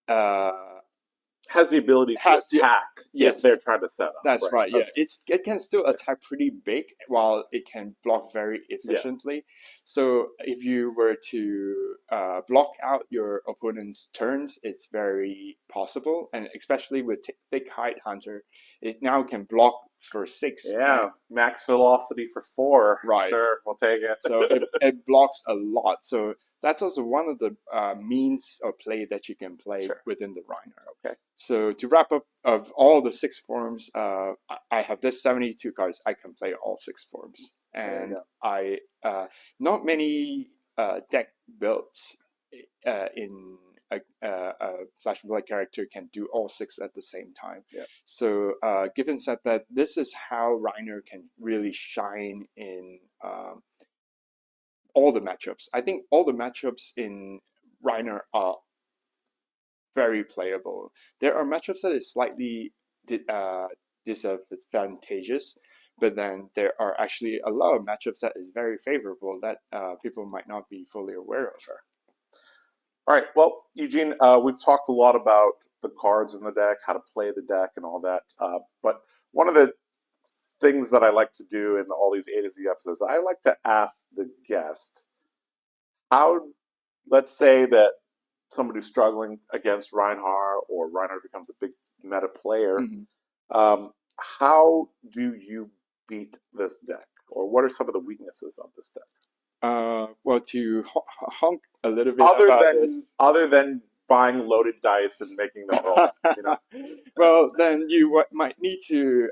S1: has the ability to attack if they're trying to set up.
S2: That's right. Yeah, it can still attack pretty big while it can block very efficiently. So if you were to block out your opponent's turns, it's very possible, and especially with Thick Hide Hunter, it now can block for 6.
S1: Yeah, max velocity for 4.
S2: Right.
S1: Sure, we'll take it.
S2: So it blocks a lot. So that's also one of the means of play that you can play within the Rhinar.
S1: Okay.
S2: So to wrap up, of all the 6 forms, I have this 72 cards. I can play all 6 forms, and I not many deck builds in a Flash of Blood character can do all 6 at the same time.
S1: Yeah.
S2: So given said that, this is how Rhinar can really shine in all the matchups. I think all the matchups in Rhinar are very playable. There are matchups that is slightly disadvantageous, but then there are actually a lot of matchups that is very favorable that people might not be fully aware of.
S1: All right, well, Eugene, we've talked a lot about the cards in the deck, how to play the deck and all that, but one of the things that I like to do in all these A to Z episodes, I like to ask the guest, let's say that somebody's struggling against Rhinar, or Rhinar becomes a big meta player, how do you beat this deck? Or what are some of the weaknesses of this deck?
S2: Well, to honk a little bit
S1: other than buying loaded dice and making them roll, you know?
S2: Well, then you might need to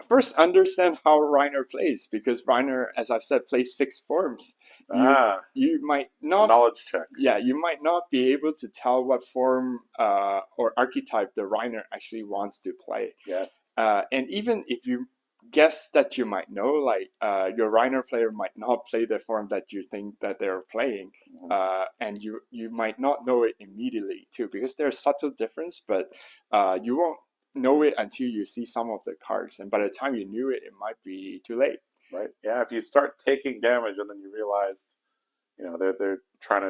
S2: first understand how Rhinar plays, because Rhinar, as I've said, plays 6 forms. You might not
S1: knowledge check.
S2: Yeah, you might not be able to tell what form or archetype the Rhinar actually wants to play.
S1: Yes.
S2: And even if you guess that you might know, like your Rhinar player might not play the form that you think that they're playing, and you might not know it immediately too, because there's subtle difference, but you won't know it until you see some of the cards, and by the time you knew it, it might be too late.
S1: Right. Yeah. If you start taking damage and then you realized, they're trying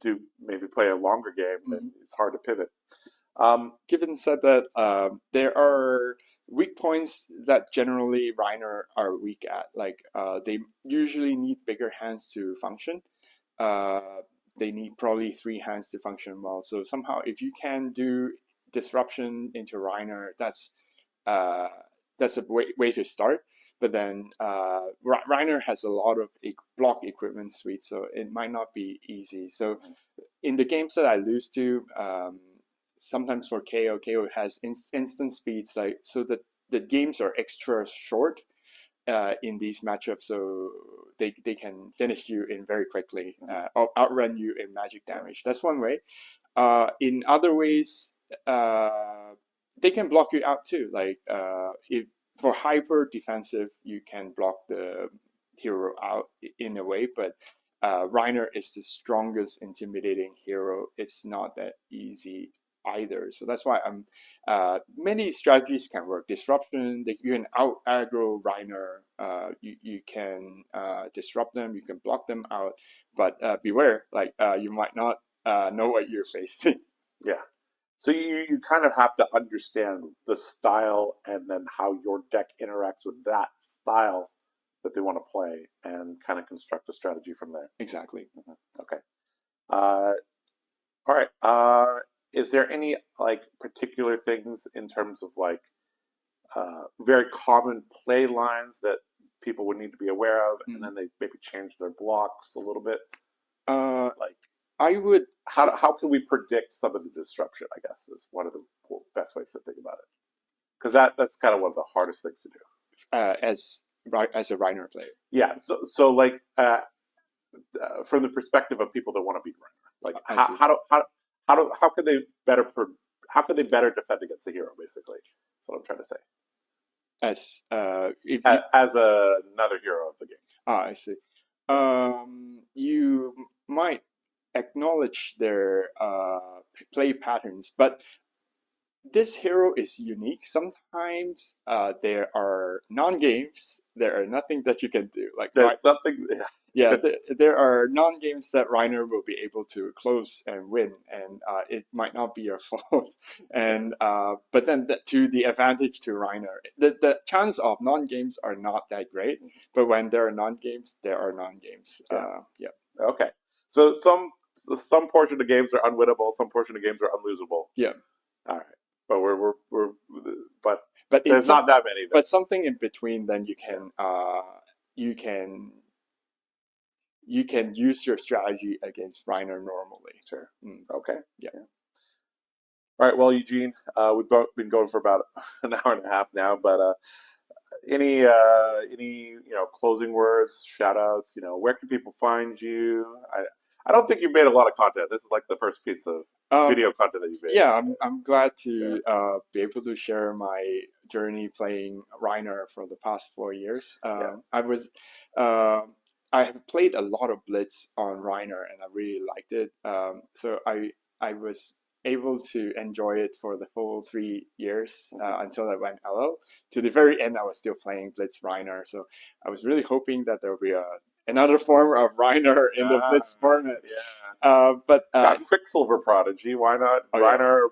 S1: to maybe play a longer game, then it's hard to pivot.
S2: Given said that, there are weak points that generally Rhinar are weak at. Like they usually need bigger hands to function. They need probably 3 hands to function well. So somehow, if you can do disruption into Rhinar, that's a way to start. But then Rhinar has a lot of block equipment suite, so it might not be easy. So in the games that I lose to, sometimes for KO has instant speeds, like so that the games are extra short in these matchups, so they can finish you in very quickly, or outrun you in magic damage. That's one way. In other ways, they can block you out too. Like if for hyper defensive, you can block the hero out in a way, but Rhinar is the strongest intimidating hero. It's not that easy either. So that's why many strategies can work. Disruption, you can out aggro Rhinar, you can disrupt them, you can block them out, but beware, like you might not know what you're facing.
S1: Yeah. So you kind of have to understand the style and then how your deck interacts with that style that they want to play and kind of construct a strategy from there.
S2: Exactly.
S1: Okay. All right. Is there any like particular things in terms of like very common play lines that people would need to be aware of, and then they maybe change their blocks a little bit? Like
S2: I would.
S1: How can we predict some of the disruption? I guess is one of the best ways to think about it, because that's kind of one of the hardest things to do.
S2: As a Rhinar player.
S1: Yeah. So like from the perspective of people that want to beat Rhinar, like how could they better defend against the hero? Basically, that's what I'm trying to say.
S2: As
S1: another hero of the game.
S2: I see. You might acknowledge their play patterns, but this hero is unique. Sometimes there are non-games. There are nothing that you can do. Like
S1: there's something.
S2: Yeah, there are non-games that Rhinar will be able to close and win, and it might not be your fault. And but then to the advantage to Rhinar, the chance of non-games are not that great. But when there are non-games, there are non-games. Yeah.
S1: Okay. So some portion of games are unwinnable. Some portion of games are unlosable.
S2: Yeah.
S1: All right. But there's not that many.
S2: But something in between, then you can use your strategy against Rhinar normally.
S1: Sure. Okay.
S2: Yeah.
S1: All right. Well, Eugene, we've both been going for about an hour and a half now, but any closing words, shout outs, where can people find you? I don't think you've made a lot of content. This is like the first piece of video content that you've made.
S2: Yeah, I'm glad to be able to share my journey playing Rhinar for the past 4 years. I have played a lot of Blitz on Rhinar, and I really liked it. So I was able to enjoy it for the full 3 years until I went LO. To the very end, I was still playing Blitz Rhinar. So I was really hoping that there would be another form of Rhinar in the Blitz format.
S1: Yeah.
S2: But
S1: got Quicksilver Prodigy. Why not Rhinar?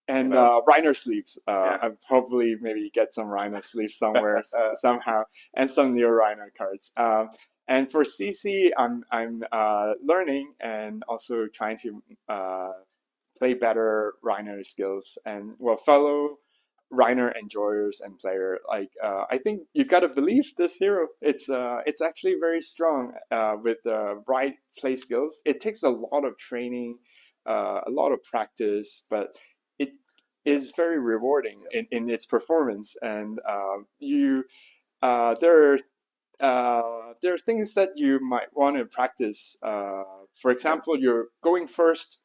S2: And Rhinar sleeves. I'll probably maybe get some Rhinar sleeves somewhere somehow, and some new Rhinar cards. And for CC, I'm learning and also trying to play better Rhinar skills. And fellow Rhinar enjoyers and player, I think you gotta believe this hero. It's actually very strong with the right play skills. It takes a lot of training, a lot of practice, but it is very rewarding in its performance. And there are things that you might want to practice. For example, you're going first.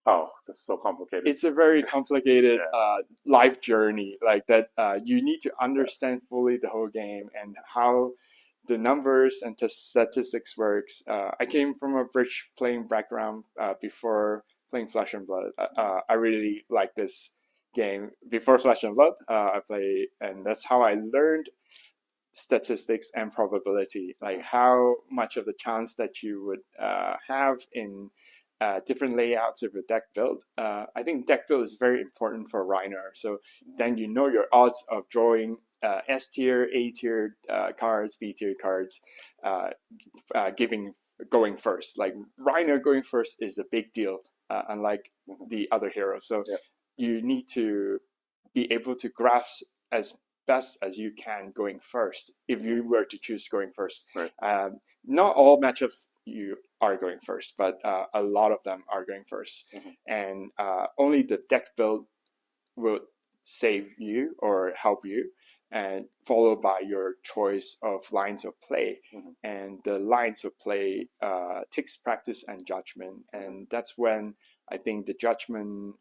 S1: Oh, that's so complicated.
S2: It's a very complicated life journey like that. You need to understand fully the whole game and how the numbers and statistics works. I came from a bridge playing background before playing Flesh and Blood. I really like this game. Before Flesh and Blood, I played, and that's how I learned statistics and probability, like how much of the chance that you would have in different layouts of your deck build. I think deck build is very important for Rhinar. So then you know your odds of drawing S tier, A tier cards, B tier cards, going first. Like Rhinar going first is a big deal, unlike the other heroes. So you need to be able to grasp as best as you can going first if you were to choose going first.
S1: Right.
S2: Not all matchups you are going first, but a lot of them are going first. And only the deck build will save you or help you, and followed by your choice of lines of play. And the lines of play takes practice and judgment, and that's when I think the judgment,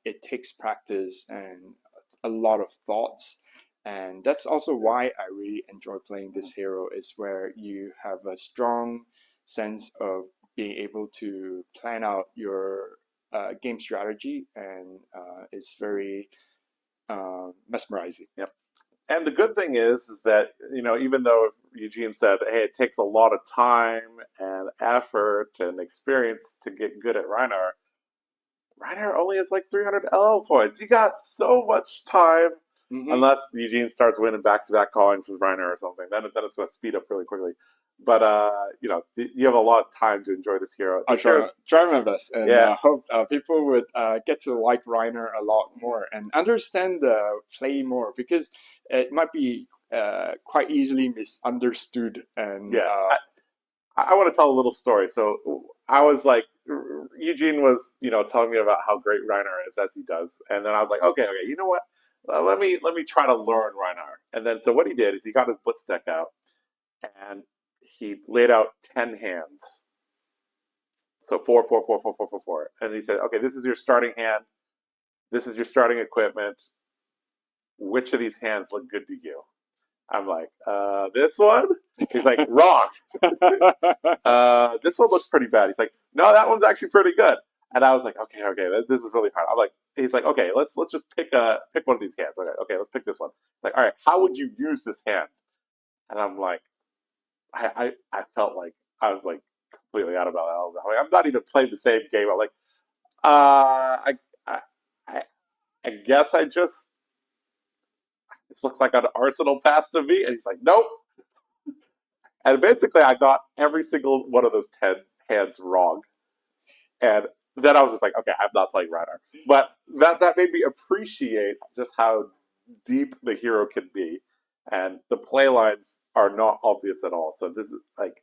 S2: it takes practice and a lot of thoughts. And that's also why I really enjoy playing this hero, is where you have a strong sense of being able to plan out your game strategy, and it's very mesmerizing.
S1: Yep. And the good thing is that, even though Eugene said, hey, it takes a lot of time and effort and experience to get good at Rhinar, Rhinar only has like 300 LL points. You got so much time, unless Eugene starts winning back-to-back callings with Rhinar or something. Then it's going to speed up really quickly. But, you have a lot of time to enjoy this hero.
S2: I'll try my best, and hope people would get to like Rhinar a lot more and understand the play more, because it might be quite easily misunderstood. And
S1: I want to tell a little story. So I was like, Eugene was, telling me about how great Rhinar is, as he does, and then I was like, okay, you know what? Let me try to learn Rhinar. And then so what he did is he got his Blitz deck out, and he laid out 10 hands. So 4, 4, 4, 4, 4, 4, 4. And he said, okay, this is your starting hand. This is your starting equipment. Which of these hands look good to you? I'm like, this one? He's like, wrong. This one looks pretty bad. He's like, no, that one's actually pretty good. And I was like, okay, this is really hard. I'm like, he's like, okay, let's just pick one of these hands. Okay, let's pick this one. Like, all right, how would you use this hand? And I'm like, I felt like I was like completely out of my element. Like, I'm not even playing the same game. I'm like, I guess this looks like an Arsenal pass to me. And he's like, nope. And basically, I got every single one of those 10 hands wrong. And then I was just like, okay, I'm not playing Rhinar. But that made me appreciate just how deep the hero can be. And the play lines are not obvious at all. So this is like,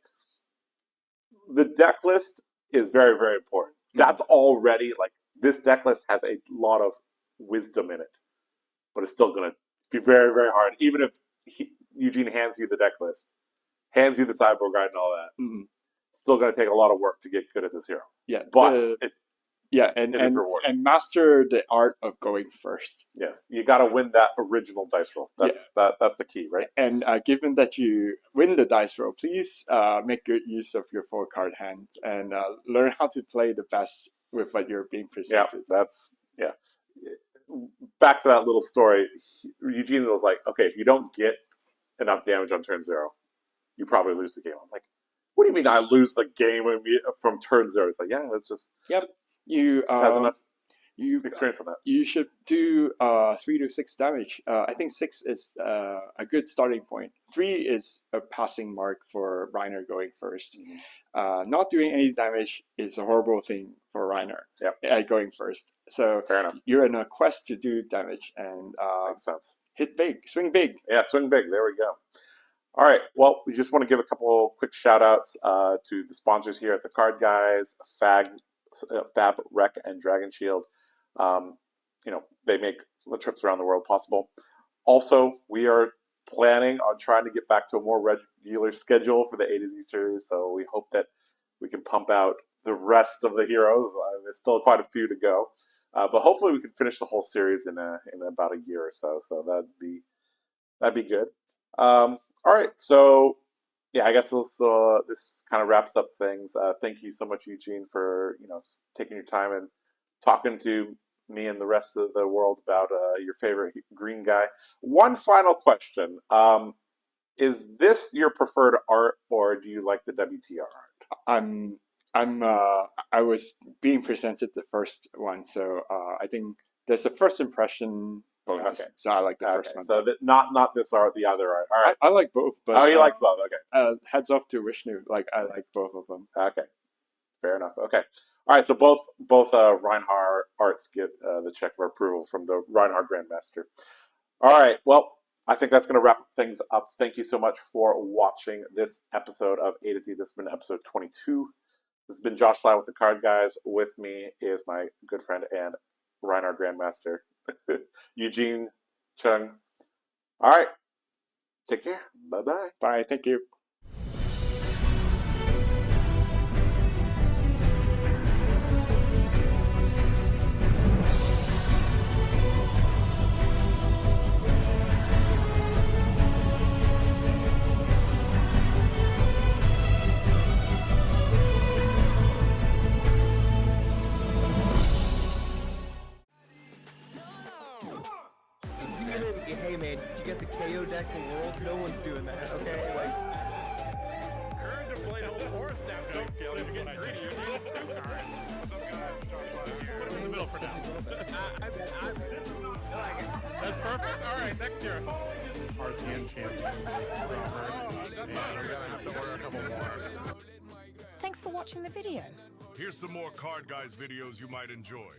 S1: the deck list is very, very important. That's already, like, this deck list has a lot of wisdom in it. But it's still going to be very, very hard. Even if Eugene hands you the deck list, hands you the sideboard guide and all that, still going to take a lot of work to get good at this hero.
S2: Yeah,
S1: but
S2: and master the art of going first.
S1: Yes, you got to win that original dice roll. That's the key, right?
S2: And given that you win the dice roll, please make good use of your 4-card hand and learn how to play the best with what you're being presented.
S1: Back to that little story. Eugene was like, okay, if you don't get enough damage on turn 0, you probably lose the game. I'm like, what do you mean I lose the game from turn 0? It's like, yeah, it's just...
S2: Yep. You
S1: has enough experience on that.
S2: You should do 3 to 6 damage. I think 6 is a good starting point. 3 is a passing mark for Rhinar going first. Not doing any damage is a horrible thing for Rhinar going first. So
S1: fair enough.
S2: You're in a quest to do damage, and
S1: makes sense.
S2: Hit big, swing big.
S1: Yeah, swing big. There we go. All right. Well, we just want to give a couple quick shout outs to the sponsors here at TheCardGuyz, FAB Rec, and Dragon Shield. They make the trips around the world possible. Also, we are planning on trying to get back to a more regular schedule for the AtoZ series, so we hope that we can pump out the rest of the heroes. There's still quite a few to go, but hopefully we can finish the whole series in about a year or so. So that'd be good. All right, so yeah, I guess this kind of wraps up things. Thank you so much, Eugene, for taking your time and talking to me and the rest of the world about your favorite green guy. One final question: is this your preferred art, or do you like the WTR art?
S2: I was being presented the first one, so I think there's a first impression bonus. Okay. So I like the first one.
S1: So not this art, the other art. All right.
S2: I like both. But,
S1: he likes both. Okay.
S2: Heads off to Vishnu. I like both of them.
S1: Okay. Fair enough. Okay. All right. So both Rhinar arts get the check for approval from the Rhinar Grandmaster. All right. Well, I think that's going to wrap things up. Thank you so much for watching this episode of AtoZ. This has been episode 22. This has been Josh Lau with TheCardGuyz. With me is my good friend and Rhinar Grandmaster, Eugene Chung. All right. Take care. Bye-bye.
S2: Bye. Thank you.
S3: hey man, did you get the KO deck for Worlds? No one's doing that, okay? Like,
S4: Courage to play whole horse now. Don't kill him. Get greedy. You need two cards. Put him in the middle for now. I like it. That's perfect. All right, next year. Arcane champion. Robert. And we're gonna have to order a couple more.
S5: Thanks for watching the video.
S6: Here's some more Card Guys videos you might enjoy.